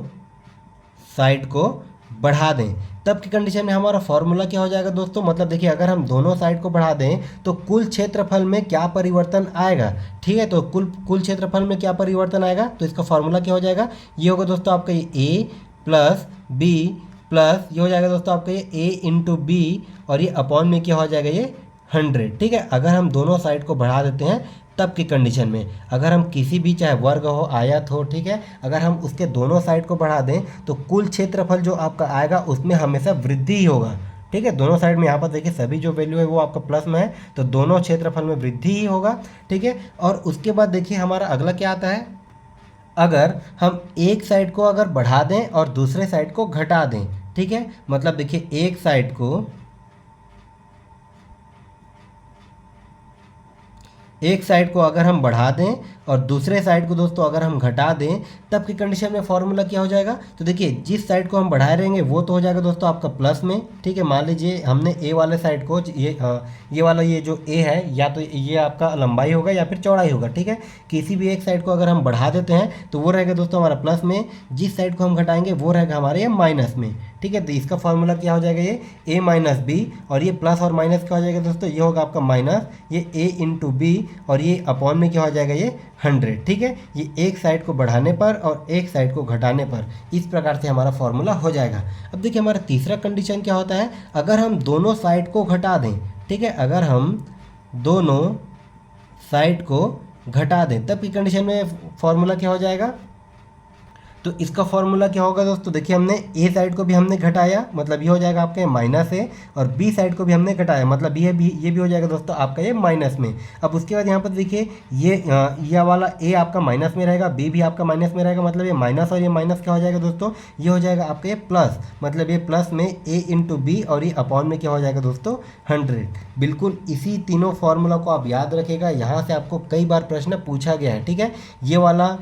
साइड को बढ़ा दें, तब की कंडीशन में हमारा फॉर्मूला क्या हो जाएगा दोस्तों, मतलब देखिए अगर हम दोनों साइड को बढ़ा दें तो कुल क्षेत्रफल में क्या परिवर्तन आएगा। ठीक है, तो कुल क्षेत्रफल में क्या परिवर्तन आएगा, तो इसका फॉर्मूला क्या हो जाएगा, ये होगा दोस्तों आपका ये ए प्लस बी प्लस ये हो जाएगा दोस्तों आपका ये ए इंटू बी, और ये अपॉन में क्या हो जाएगा, ये 100। ठीक है, अगर हम दोनों साइड को बढ़ा देते हैं तब की कंडीशन में, अगर हम किसी भी चाहे वर्ग हो, आयत हो, ठीक है, अगर हम उसके दोनों साइड को बढ़ा दें तो कुल क्षेत्रफल जो आपका आएगा उसमें हमेशा वृद्धि ही होगा। ठीक है, दोनों साइड में यहाँ पर देखिए सभी जो वैल्यू है वो आपका प्लस में है, तो दोनों क्षेत्रफल में वृद्धि ही होगा। ठीक है, और उसके बाद देखिए हमारा अगला क्या आता है, अगर हम एक साइड को अगर बढ़ा दें और दूसरे साइड को घटा दें। ठीक है, मतलब देखिए एक साइड को अगर हम बढ़ा दें और दूसरे साइड को दोस्तों अगर हम घटा दें, तब की कंडीशन में फॉर्मूला क्या हो जाएगा, तो देखिए जिस साइड को हम बढ़ाए रहेंगे वो तो हो जाएगा दोस्तों आपका प्लस में। ठीक है, मान लीजिए हमने ए वाले साइड को, ये वाला ये जो ए है, या तो ये आपका लंबाई होगा या फिर चौड़ाई होगा। ठीक है, किसी भी एक साइड को अगर हम बढ़ा देते हैं तो वो रहेगा दोस्तों हमारा प्लस में, जिस साइड को हम घटाएंगे वो रहेगा हमारे ये माइनस में। ठीक है, तो इसका फॉर्मूला क्या हो जाएगा, ये ए माइनस बी, और ये प्लस और माइनस क्या हो जाएगा दोस्तों, ये होगा आपका माइनस ये ए इंटू बी, और ये अपॉन में क्या हो जाएगा, ये 100। ठीक है, ये एक साइड को बढ़ाने पर और एक साइड को घटाने पर, इस प्रकार से हमारा फॉर्मूला हो जाएगा। अब देखिए हमारा तीसरा कंडीशन क्या होता है, अगर हम दोनों साइड को घटा दें। ठीक है, अगर हम दोनों साइड को घटा दें, तब की कंडीशन में फॉर्मूला क्या हो जाएगा। तो इसका फॉर्मूला क्या होगा दोस्तों, देखिए हमने ए साइड को भी हमने घटाया, मतलब ये हो जाएगा आपका माइनस ए, और बी साइड को भी हमने घटाया, मतलब ये भी हो जाएगा दोस्तों आपका ये माइनस में। अब उसके बाद यहाँ पर देखिए ये वाला ए आपका माइनस में रहेगा, बी भी आपका माइनस में रहेगा, मतलब ये माइनस और ये माइनस क्या हो जाएगा दोस्तों, ये हो जाएगा आपका ये प्लस, मतलब ये प्लस में ए इंटू बी, और ये अपॉन में क्या हो जाएगा दोस्तों 100। बिल्कुल इसी तीनों फार्मूला को आप याद रखिएगा, यहाँ से आपको कई बार प्रश्न पूछा गया है। ठीक है, ये वाला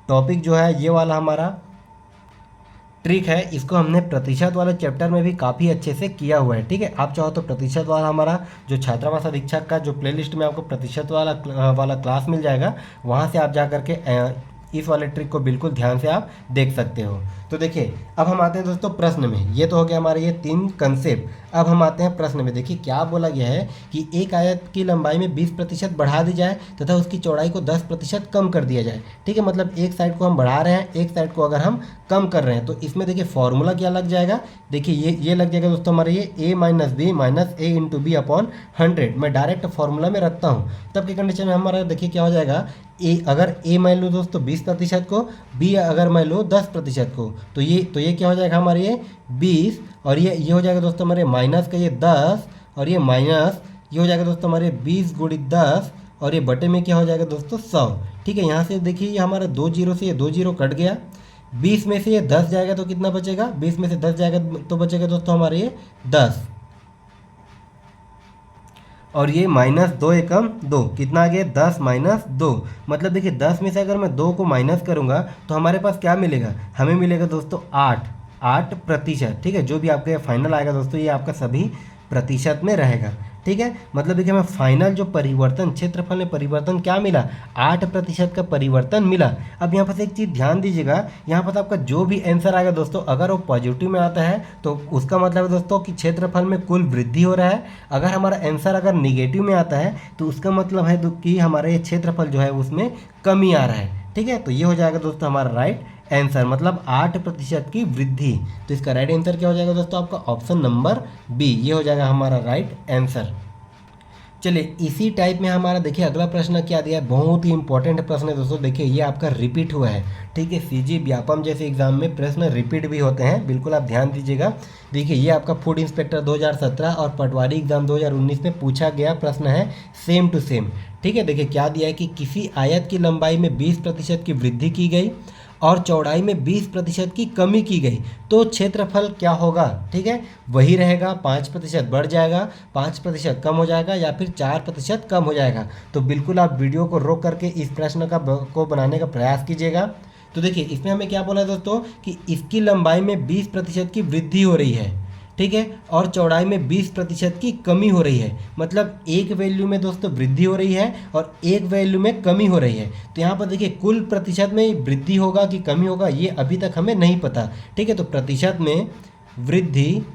टॉपिक जो है, ये वाला हमारा ट्रिक है, इसको हमने प्रतिशत वाले चैप्टर में भी काफ़ी अच्छे से किया हुआ है। ठीक है, आप चाहो तो प्रतिशत वाला हमारा जो छात्रावास अधीक्षक का जो प्लेलिस्ट में आपको प्रतिशत वाला क्लास मिल जाएगा, वहाँ से आप जा करके इस वाले ट्रिक को बिल्कुल ध्यान से आप देख सकते हो। तो देखिए अब हम आते हैं दोस्तों प्रश्न में। ये तो हो गया हमारे ये 3 कंसेप्ट। अब हम आते हैं प्रश्न में। देखिए क्या बोला गया है कि एक आयत की लंबाई में 20% बढ़ा दी जाए तथा उसकी चौड़ाई को 10% कम कर दिया जाए। ठीक है, मतलब एक साइड को हम बढ़ा रहे हैं, एक साइड को अगर हम कम कर रहे हैं, तो इसमें देखिए फॉर्मूला क्या लग जाएगा। देखिए ये लग जाएगा दोस्तों हमारे ये a minus B minus A into B upon 100। मैं डायरेक्ट फॉर्मूला में रखता हूँ, तब की कंडीशन में हमारा देखिए क्या हो जाएगा, अगर ए मान लो दोस्तों 20% को, बी अगर मान लो 10% को, तो ये क्या हो जाएगा हमारे ये 20, और ये हो जाएगा दोस्तों हमारे माइनस का ये 10, और ये माइनस ये हो जाएगा दोस्तों हमारे 20 गुणित 10, और ये बटे में क्या हो जाएगा दोस्तों 100। ठीक है, यहाँ से देखिए ये हमारा 2 जीरो से ये 2 जीरो कट गया, 20 में से ये 10 जाएगा तो कितना बचेगा, 20 में से 10 जाएगा तो बचेगा दोस्तों हमारे ये 10, और ये माइनस 2 एकम 2, कितना आ गया 10 माइनस 2। मतलब देखिए 10 में से अगर मैं 2 को माइनस करूंगा तो हमारे पास क्या मिलेगा, हमें मिलेगा दोस्तों 8%। ठीक है, जो भी आपके फाइनल आएगा दोस्तों ये आपका सभी प्रतिशत में रहेगा। ठीक है, मतलब देखिए हमें फाइनल जो परिवर्तन क्षेत्रफल में परिवर्तन क्या मिला, 8% का परिवर्तन मिला। अब यहाँ पर एक चीज़ ध्यान दीजिएगा, यहाँ पर आपका जो भी आंसर आएगा दोस्तों, अगर वो पॉजिटिव में आता है तो उसका मतलब है दोस्तों कि क्षेत्रफल में कुल वृद्धि हो रहा है। अगर हमारा आंसर अगर निगेटिव में आता है तो उसका मतलब है कि हमारा ये क्षेत्रफल जो है उसमें कमी आ रहा है। ठीक है, तो ये हो जाएगा दोस्तों हमारा राइट आंसर, मतलब 8% की वृद्धि। तो इसका राइट आंसर क्या हो जाएगा दोस्तों, आपका ऑप्शन नंबर बी, ये हो जाएगा हमारा राइट आंसर। चलिए इसी टाइप में हमारा देखिए अगला प्रश्न क्या दिया है, बहुत ही इंपॉर्टेंट प्रश्न है दोस्तों। देखिए ये आपका रिपीट हुआ है। ठीक है, सीजी व्यापम जैसे एग्जाम में प्रश्न रिपीट भी होते हैं, बिल्कुल आप ध्यान दीजिएगा। देखिए ये आपका फूड इंस्पेक्टर 2017 और पटवारी एग्जाम 2019 में पूछा गया प्रश्न है, सेम टू सेम। ठीक है, देखिए क्या दिया है कि किसी आयत की लंबाई में 20% की वृद्धि की गई और चौड़ाई में 20% की कमी की गई, तो क्षेत्रफल क्या होगा। ठीक है, वही रहेगा, 5% बढ़ जाएगा, 5% कम हो जाएगा, या फिर 4% कम हो जाएगा। तो बिल्कुल आप वीडियो को रोक करके इस प्रश्न को बनाने का प्रयास कीजिएगा। तो देखिए इसमें हमें क्या बोला है दोस्तों कि इसकी लंबाई में 20% की वृद्धि हो रही है। ठीक है, और चौड़ाई में 20% की कमी हो रही है, मतलब एक वैल्यू में दोस्तों वृद्धि हो रही है और एक वैल्यू में कमी हो रही है। तो यहाँ पर देखिए कुल प्रतिशत में वृद्धि होगा कि कमी होगा ये अभी तक हमें नहीं पता। ठीक है, तो प्रतिशत में वृद्धि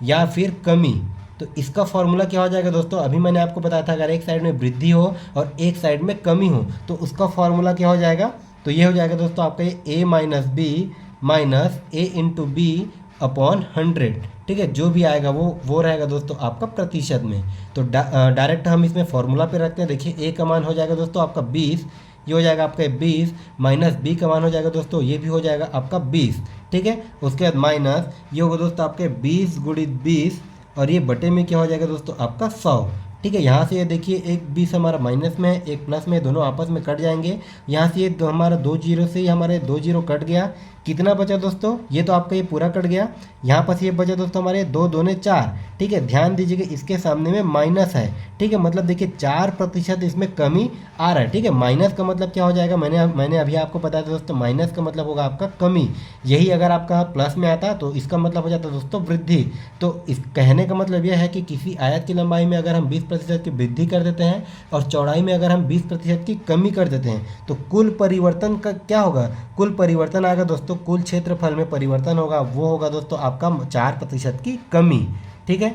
या फिर कमी, तो इसका फॉर्मूला क्या हो जाएगा दोस्तों, अभी मैंने आपको बताया था अगर एक साइड में वृद्धि हो और एक साइड में कमी हो तो उसका फॉर्मूला क्या हो जाएगा। तो ये हो जाएगा दोस्तों आपका ए minus B minus A into B upon 100। ठीक है, जो भी आएगा वो रहेगा दोस्तों आपका प्रतिशत में। तो डायरेक्ट हम इसमें फॉर्मूला पे रखते हैं। देखिए ए का मान हो जाएगा दोस्तों आपका 20, ये हो जाएगा आपका 20, माइनस बी का मान हो जाएगा दोस्तों ये भी हो जाएगा आपका 20। ठीक है, उसके बाद माइनस ये होगा दोस्तों आपके 20 गुणित 20, और ये बटे में क्या हो जाएगा दोस्तों आपका 100। ठीक है, यहाँ से ये देखिए एक 20 हमारा माइनस में है, एक प्लस में, दोनों आपस में कट जाएंगे। यहाँ से ये हमारा 2 जीरो से हमारे 2 जीरो कट गया, कितना बचा दोस्तों, ये तो आपका ये पूरा कट गया। यहाँ पर ये बचा दोस्तों हमारे 2 दूने 4। ठीक है, ध्यान दीजिएगा इसके सामने में माइनस है। ठीक है, मतलब देखिए 4% इसमें कमी आ रहा है। ठीक है, माइनस का मतलब क्या हो जाएगा, मैंने अभी आपको बताया था दोस्तों, माइनस का मतलब होगा आपका कमी। यही अगर आपका प्लस में आता तो इसका मतलब हो जाता दोस्तों वृद्धि। तो इस कहने का मतलब यह है कि किसी आयत की लंबाई में अगर हम 20% की वृद्धि कर देते हैं और चौड़ाई में अगर हम 20% की कमी कर देते हैं तो कुल परिवर्तन का क्या होगा, कुल परिवर्तन आएगा दोस्तों, कुल क्षेत्रफल में परिवर्तन होगा, वो होगा दोस्तों आपका 4% की कमी। ठीक है,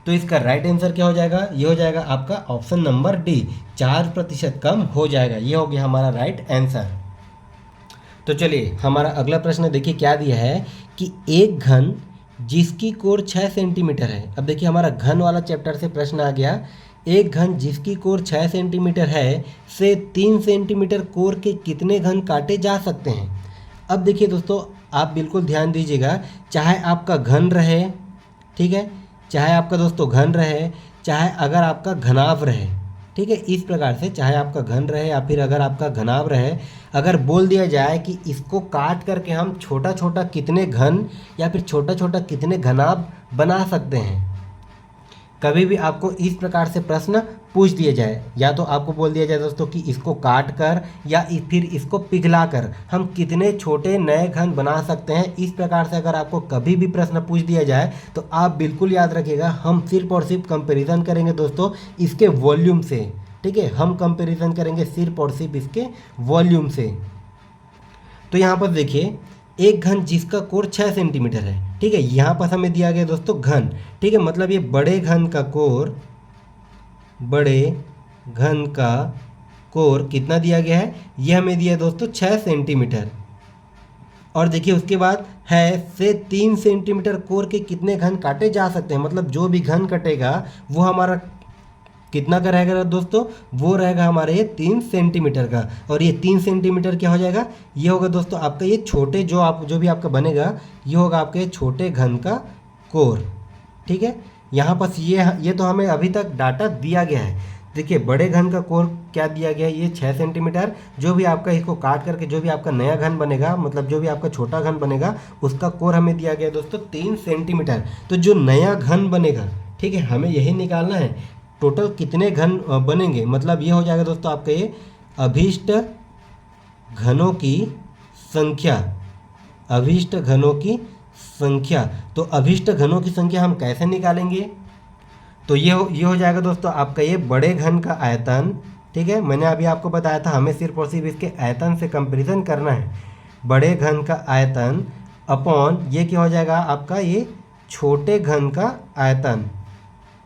तो इसका राइट आंसर क्या हो जाएगा, ये हो जाएगा आपका ऑप्शन नंबर डी, 4% कम हो जाएगा, ये हो गया हमारा राइट आंसर। तो चलिए हमारा अगला प्रश्न देखिए क्या दिया है कि एक घन जिसकी कोण 6 सेंटीमीटर है। अब देखिए हमारा घन वाला चैप्टर से प्रश्न आ गया एक घन जिसकी कोर 6 सेंटीमीटर है से 3 सेंटीमीटर कोर के कितने घन काटे जा सकते हैं। अब देखिए दोस्तों, आप बिल्कुल ध्यान दीजिएगा, चाहे आपका घन रहे, ठीक है, चाहे आपका दोस्तों घन रहे, चाहे अगर आपका घनाभ रहे, ठीक है, इस प्रकार से चाहे आपका घन रहे या फिर अगर आपका घनाभ रहे, अगर बोल दिया जाए कि इसको काट करके हम छोटा छोटा कितने घन या फिर छोटा छोटा कितने घनाभ बना सकते हैं, कभी भी आपको इस प्रकार से प्रश्न पूछ दिया जाए, या तो आपको बोल दिया जाए दोस्तों कि इसको काट कर या फिर इसको पिघला कर हम कितने छोटे नए घन बना सकते हैं, इस प्रकार से अगर आपको कभी भी प्रश्न पूछ दिया जाए तो आप बिल्कुल याद रखिएगा, हम सिर्फ और सिर्फ कंपैरिजन करेंगे दोस्तों इसके वॉल्यूम से, ठीक है, हम कंपैरिजन करेंगे सिर्फ और सिर्फ इसके वॉल्यूम से। तो यहाँ पर देखिए, एक घन जिसका कोर 6 सेंटीमीटर है, ठीक है, यहाँ पर हमें दिया गया दोस्तों घन, ठीक है, मतलब ये बड़े घन का कोर कितना दिया गया है, ये हमें दिया है दोस्तों 6 सेंटीमीटर। और देखिए उसके बाद है से 3 सेंटीमीटर कोर के कितने घन काटे जा सकते हैं, मतलब जो भी घन कटेगा वो हमारा कितना का रहेगा दोस्तों, वो रहेगा हमारे ये 3 सेंटीमीटर का। और ये 3 सेंटीमीटर क्या हो जाएगा, ये होगा दोस्तों आपका ये छोटे जो भी आपका बनेगा, ये होगा आपके छोटे घन का कोर, ठीक है। यहाँ पर ये तो हमें अभी तक डाटा दिया गया है। देखिए बड़े घन का कोर क्या दिया गया है, ये 6 सेंटीमीटर, जो भी आपका इसको काट करके जो भी आपका नया घन बनेगा, मतलब जो भी आपका छोटा घन बनेगा उसका कोर हमें दिया गया है दोस्तों 3 सेंटीमीटर। तो जो नया घन बनेगा, ठीक है, हमें यही निकालना है टोटल कितने घन बनेंगे, मतलब ये हो जाएगा दोस्तों आपका ये अभीष्ट घनों की संख्या, अभीष्ट घनों की संख्या। तो अभीष्ट घनों की संख्या हम कैसे निकालेंगे, तो ये हो जाएगा दोस्तों आपका ये बड़े घन का आयतन, ठीक है, मैंने अभी आपको बताया था हमें सिर्फ और सिर्फ इसके आयतन से कंपैरिजन करना है। बड़े घन का आयतन अपॉन ये क्या हो जाएगा आपका ये छोटे घन का आयतन,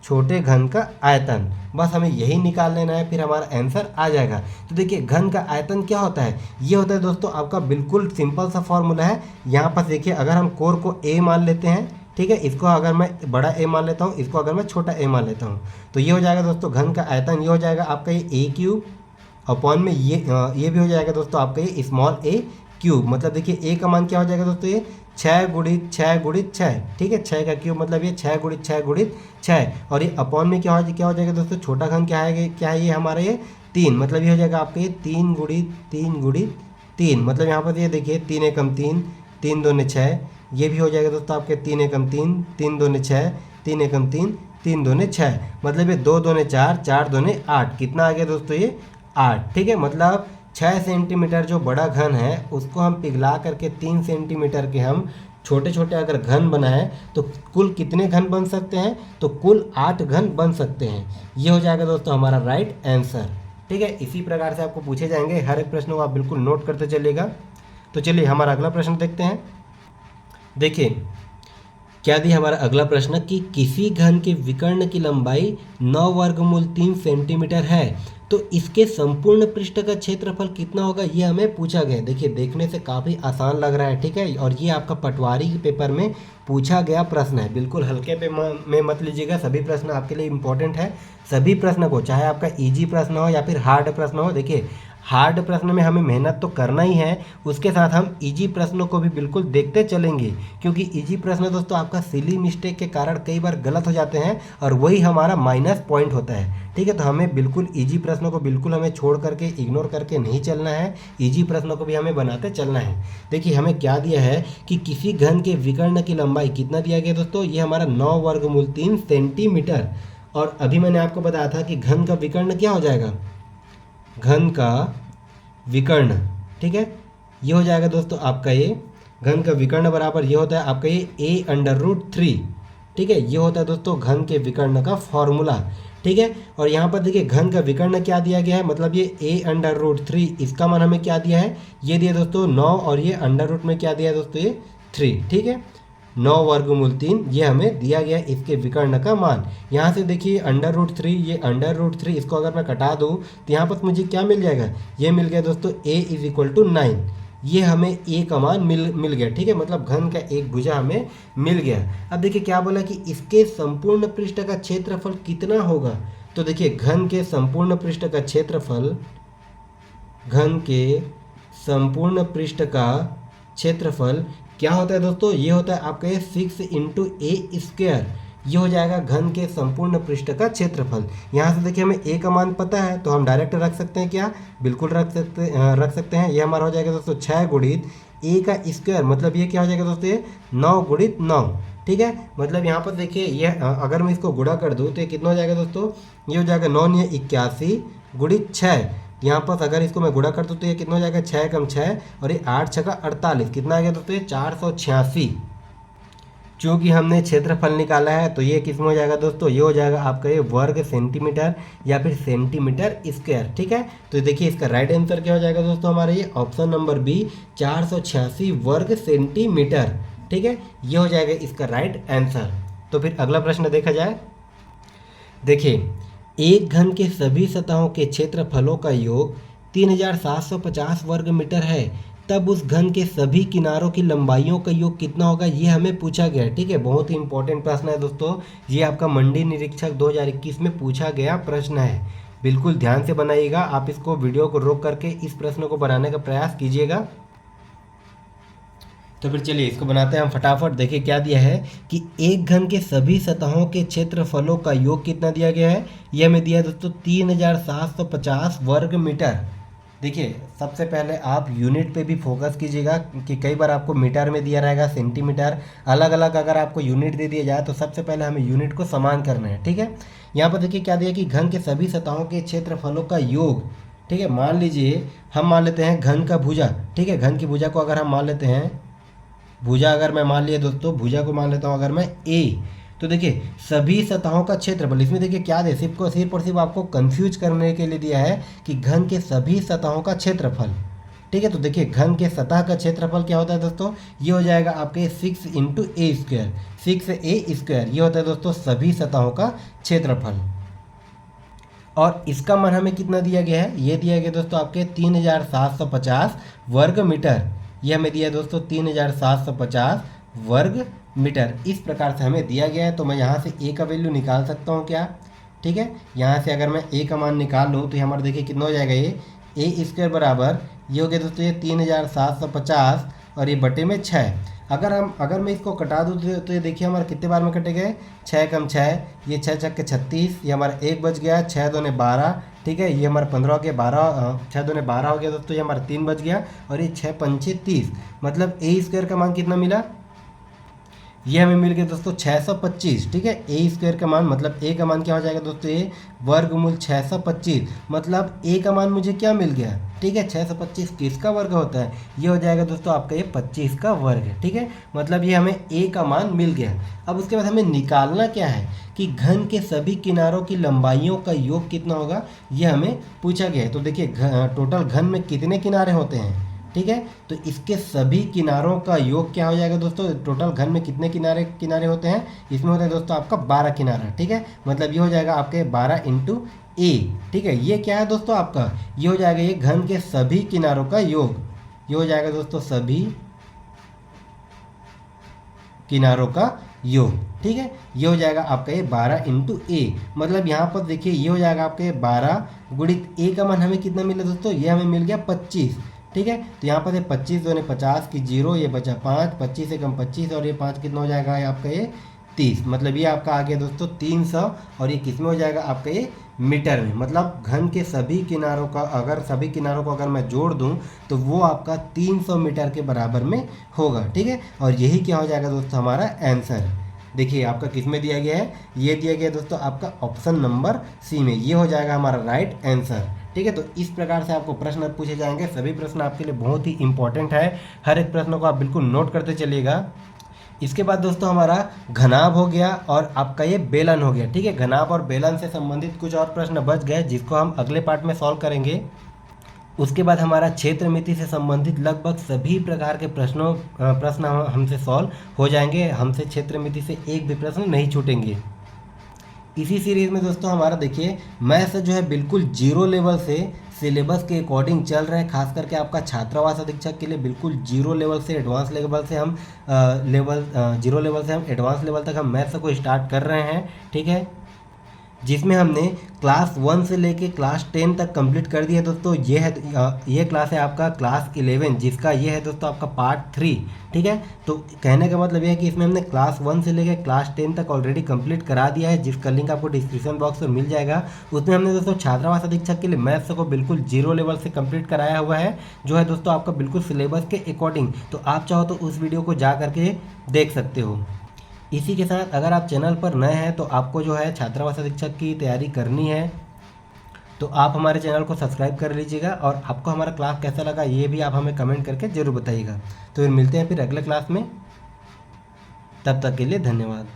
छोटे घन का आयतन, बस हमें यही निकाल लेना है, फिर हमारा आंसर आ जाएगा। तो देखिए घन का आयतन क्या होता है, ये होता है दोस्तों आपका बिल्कुल सिंपल सा फॉर्मूला है। यहाँ पर देखिए अगर हम कोर को ए मान लेते हैं, ठीक है, इसको अगर मैं बड़ा ए मान लेता हूँ, इसको अगर मैं छोटा ए मान लेता हूँ, तो ये हो जाएगा दोस्तों घन का आयतन, ये हो जाएगा आपका ये ए क्यूब अपॉन में ये भी हो जाएगा दोस्तों आपका ये स्मॉल ए क्यूब। मतलब देखिए ए का मान क्या हो जाएगा दोस्तों, ये 6 गुणित 6 गुणित 6, ठीक है, 6 का क्यूब मतलब ये 6 गुणित 6 गुणित 6, और ये अपॉन में क्या हो जाएगा दोस्तों, छोटा घन क्या है ये हमारा ये 3, मतलब ये हो जाएगा आपका ये 3 गुणित 3 गुणित 3, मतलब यहाँ पर ये देखिए 3 एकम 3, 3 दूने 6, ये भी हो जाएगा दोस्तों आपके 3 एकम 3, 3 दूने 6, 3 एकम 3, 3 दूने 6, मतलब ये 2 दूने 4, 4 दूने 8, कितना आ गया दोस्तों ये 8, ठीक है। मतलब 6 सेंटीमीटर जो बड़ा घन है उसको हम पिघला करके 3 सेंटीमीटर के हम छोटे छोटे अगर घन बनाएं तो कुल कितने घन बन सकते हैं, तो कुल 8 घन बन सकते हैं। ये हो जाएगा दोस्तों हमारा राइट आंसर, ठीक है। इसी प्रकार से आपको पूछे जाएंगे, हर एक प्रश्न को आप बिल्कुल नोट करते चलिएगा। तो चलिए हमारा अगला प्रश्न देखते हैं। देखिए क्या दिया हमारा अगला प्रश्न कि किसी घन के विकर्ण की लंबाई 9 वर्गमूल 3 सेंटीमीटर है तो इसके संपूर्ण पृष्ठ का क्षेत्रफल कितना होगा, ये हमें पूछा गया। देखिए देखने से काफ़ी आसान लग रहा है, ठीक है, और ये आपका पटवारी के पेपर में पूछा गया प्रश्न है, बिल्कुल हल्के पे में मत लीजिएगा, सभी प्रश्न आपके लिए इंपॉर्टेंट है। सभी प्रश्न को, चाहे आपका इजी प्रश्न हो या फिर हार्ड प्रश्न हो, देखिए हार्ड प्रश्न में हमें मेहनत तो करना ही है, उसके साथ हम इजी प्रश्नों को भी बिल्कुल देखते चलेंगे, क्योंकि इजी प्रश्न दोस्तों आपका सिली मिस्टेक के कारण कई बार गलत हो जाते हैं और वही हमारा माइनस पॉइंट होता है, ठीक है। तो हमें बिल्कुल इजी प्रश्नों को बिल्कुल हमें छोड़ करके इग्नोर करके नहीं चलना है, इजी प्रश्नों को भी हमें बनाते चलना है। देखिए हमें क्या दिया है कि किसी घन के विकर्ण की लंबाई कितना दिया गया दोस्तों, ये हमारा 9 वर्गमूल 3 सेंटीमीटर। और अभी मैंने आपको बताया था कि घन का विकर्ण क्या हो जाएगा, घन का विकर्ण, ठीक है, ये हो जाएगा दोस्तों आपका ये घन का विकर्ण बराबर ये होता है आपका ये a√3, ठीक है, ये होता है दोस्तों घन के विकर्ण का फॉर्मूला, ठीक है। और यहाँ पर देखिए घन का विकर्ण क्या दिया गया है, मतलब ये a√3, इसका मान हमें क्या दिया है, ये दिया दोस्तों 9, और ये अंडर रूट में क्या दिया है दोस्तों ये 3, ठीक है, 9 वर्गमूल 3 ये हमें दिया गया इसके विकर्ण का मान। यहाँ से देखिए √3, ये √3 इसको अगर मैं कटा दूँ तो यहाँ पर मुझे क्या मिल जाएगा, ये मिल गया दोस्तों a = 9, ये हमें a का मान मिल गया, ठीक है, मतलब घन का एक भुजा हमें मिल गया। अब देखिए क्या बोला कि इसके संपूर्ण पृष्ठ का क्षेत्रफल कितना होगा, तो देखिए घन के संपूर्ण पृष्ठ का क्षेत्रफल, घन के संपूर्ण पृष्ठ का क्षेत्रफल क्या होता है दोस्तों, ये होता है आपका ये 6 इंटू ए स्क्वायर। ये हो जाएगा घन के संपूर्ण पृष्ठ का क्षेत्रफल। यहाँ से देखिए हमें ए का मान पता है तो हम डायरेक्ट रख सकते हैं, क्या बिल्कुल रख सकते हैं। ये हमारा हो जाएगा दोस्तों 6 गुणित ए का स्क्वायर, मतलब ये क्या हो जाएगा दोस्तों, ये 9 गुणित 9। ठीक है, मतलब यहाँ पर देखिए ये अगर मैं इसको गुणा कर दूँ तो ये कितना हो जाएगा दोस्तों, ये हो जाएगा 9 × 81 गुणित 6। यहाँ पर अगर इसको मैं गुणा कर दूँ तो ये कितना हो जाएगा, 6 कम 6 और ये 8 6 का 48, कितना आ गया दोस्तों, ये 486। चूँकि हमने क्षेत्रफल निकाला है तो ये किस में हो जाएगा दोस्तों, ये हो जाएगा आपका ये वर्ग सेंटीमीटर या फिर सेंटीमीटर स्क्वायर। ठीक है, तो देखिए इसका राइट आंसर क्या हो जाएगा दोस्तों, हमारा ये ऑप्शन नंबर बी 486 वर्ग सेंटीमीटर। ठीक है, ये हो जाएगा इसका राइट आंसर। तो फिर अगला प्रश्न देखा जाए। देखिए एक घन के सभी सतहों के क्षेत्रफलों का योग 3750 वर्ग मीटर है, तब उस घन के सभी किनारों की लंबाइयों का योग कितना होगा, ये हमें पूछा गया है। ठीक है, बहुत ही इंपॉर्टेंट प्रश्न है दोस्तों, ये आपका मंडी निरीक्षक 2021 में पूछा गया प्रश्न है। बिल्कुल ध्यान से बनाइएगा, आप इसको वीडियो को रोक करके इस प्रश्न को बनाने का प्रयास कीजिएगा। तो फिर चलिए इसको बनाते हैं हम फटाफट। देखिए क्या दिया है कि एक घन के सभी सतहों के क्षेत्रफलों का योग कितना दिया गया है, ये हमें दिया है दोस्तों 3750 वर्ग मीटर। देखिए सबसे पहले आप यूनिट पे भी फोकस कीजिएगा कि कई बार आपको मीटर में दिया रहेगा, सेंटीमीटर, अलग अलग अगर आपको यूनिट दे दिया जाए तो सबसे पहले हमें यूनिट को समान करना है। ठीक है, यहाँ पर देखिए क्या दिया कि घन के सभी सतहों के क्षेत्रफलों का योग। ठीक है, मान लीजिए हम मान लेते हैं घन का भुजा। ठीक है, घन की भुजा को अगर हम मान लेते हैं, भुजा अगर मैं मान लिया दोस्तों, भुजा को मान लेता हूँ अगर मैं ए, तो देखिए सभी सतहों का क्षेत्रफल, इसमें देखिए क्या दे, सिर्फ और सिर्फ आपको कंफ्यूज करने के लिए दिया है कि घन के सभी सतहों का क्षेत्रफल। ठीक है, तो देखिए घन के सतह का क्षेत्रफल क्या होता है दोस्तों, ये हो जाएगा आपके 6 इंटू ए स्क्वायर, 6a स्क्वायर, ये होता है दोस्तों सभी सतहों का क्षेत्रफल। और इसका मान हमें कितना दिया गया है, ये दिया गया दोस्तों आपके 3750 वर्ग मीटर। ये हमें दिया है दोस्तों 3750 वर्ग मीटर, इस प्रकार से हमें दिया गया है। तो मैं यहाँ से ए का वैल्यू निकाल सकता हूँ क्या। ठीक है, यहाँ से अगर मैं ए का मान निकाल लूँ तो हमारा देखिए कितना हो जाएगा, ये ए स्क्वायर बराबर ये हो गया दोस्तों ये 3750 और ये बटे में 6। अगर मैं इसको कटा दूँ तो ये देखिए हमारे कितने बार में कटे गए, 6 कम 6, ये 6 छक्के 36, ये हमारा 1 बच गया, 6 दूने 12। ठीक है, ये हमारा 15 हो गया, 12 6 दूने 12 हो गया दोस्तों, ये हमारा 3 बच गया और ये 6 पंचे 30, मतलब ए स्क्वायर का मान कितना मिला, ये हमें मिल गया दोस्तों 625। ठीक है, ए स्क्वायर का मान मतलब ए का मान क्या हो जाएगा दोस्तों, ये वर्गमूल 625, मतलब ए का मान मुझे क्या मिल गया। ठीक है, 625 किसका वर्ग होता है, ये हो जाएगा दोस्तों आपका ये 25 का वर्ग है। ठीक है, मतलब ये हमें ए का मान मिल गया। अब उसके बाद हमें निकालना क्या है कि घन के सभी किनारों की लंबाइयों का योग कितना होगा, ये हमें पूछा गया है। तो देखिए टोटल घन में कितने किनारे होते हैं। ठीक है, तो इसके सभी किनारों का योग क्या हो जाएगा दोस्तों, टोटल घन में कितने किनारे होते हैं, इसमें होता है दोस्तों आपका 12 किनारा। ठीक है, मतलब ये हो जाएगा आपके 12 इंटू ए। ठीक है, ये क्या है दोस्तों आपका, ये हो जाएगा ये घन के सभी किनारों का योग, ये हो जाएगा दोस्तों सभी किनारों का योग। ठीक है, ये हो जाएगा आपका ये 12 इंटू ए, मतलब यहाँ पर देखिए ये हो जाएगा आपके 12 गुणित ए का मान हमें कितना मिला दोस्तों, ये हमें मिल गया 25। ठीक है, तो यहाँ पर ये 25 दूने 50 की 0, ये बचा 5, 25 से कम 25 और ये 5 कितना हो जाएगा आपका ये 30, मतलब ये आपका आ गया दोस्तों 300 और ये किस में हो जाएगा आपका ये मीटर में। मतलब घन के सभी किनारों का सभी किनारों को अगर मैं जोड़ दूं तो वो आपका 300 मीटर के बराबर में होगा। ठीक है, और यही क्या हो जाएगा दोस्तों हमारा आंसर। देखिए आपका किस में दिया गया है, ये दिया गया दोस्तों आपका ऑप्शन नंबर सी में, ये हो जाएगा हमारा राइट आंसर। ठीक है, तो इस प्रकार से आपको प्रश्न पूछे जाएंगे, सभी प्रश्न आपके लिए बहुत ही इंपॉर्टेंट है, हर एक प्रश्न को आप बिल्कुल नोट करते चलिएगा। इसके बाद दोस्तों हमारा घनाभ हो गया और आपका ये बेलन हो गया। ठीक है, घनाभ और बेलन से संबंधित कुछ और प्रश्न बच गए जिसको हम अगले पार्ट में सॉल्व करेंगे। उसके बाद हमारा क्षेत्रमिति से संबंधित लगभग सभी प्रकार के प्रश्न हमसे सॉल्व हो जाएंगे, हमसे क्षेत्रमिति से एक भी प्रश्न नहीं छूटेंगे। इसी सीरीज़ में दोस्तों हमारा देखिए मैथ्स जो है बिल्कुल जीरो लेवल से सिलेबस के अकॉर्डिंग चल रहे हैं, खास करके आपका छात्रावास अधीक्षक के लिए बिल्कुल जीरो लेवल से एडवांस लेवल से हम जीरो लेवल से हम एडवांस लेवल तक हम मैथ्स को स्टार्ट कर रहे हैं। ठीक है, जिसमें हमने क्लास 1 से लेके क्लास 10 तक कंप्लीट कर दिया दोस्तों। ये क्लास है आपका क्लास 11, जिसका ये है दोस्तों आपका पार्ट 3। ठीक है, तो कहने का मतलब ये है कि इसमें हमने क्लास 1 से लेकर क्लास 10 तक ऑलरेडी कंप्लीट करा दिया है, जिसका लिंक आपको डिस्क्रिप्शन बॉक्स में मिल जाएगा। उसमें हमने दोस्तों छात्रावास अधीक्षक के लिए मैथ्स को बिल्कुल जीरो लेवल से कंप्लीट कराया हुआ है, जो है दोस्तों आपका बिल्कुल सिलेबस के अकॉर्डिंग। तो आप चाहो तो उस वीडियो को जा करके देख सकते हो। इसी के साथ अगर आप चैनल पर नए हैं तो आपको जो है छात्रावास अधीक्षक की तैयारी करनी है, तो आप हमारे चैनल को सब्सक्राइब कर लीजिएगा। और आपको हमारा क्लास कैसा लगा ये भी आप हमें कमेंट करके ज़रूर बताइएगा। तो फिर मिलते हैं फिर अगले क्लास में, तब तक के लिए धन्यवाद।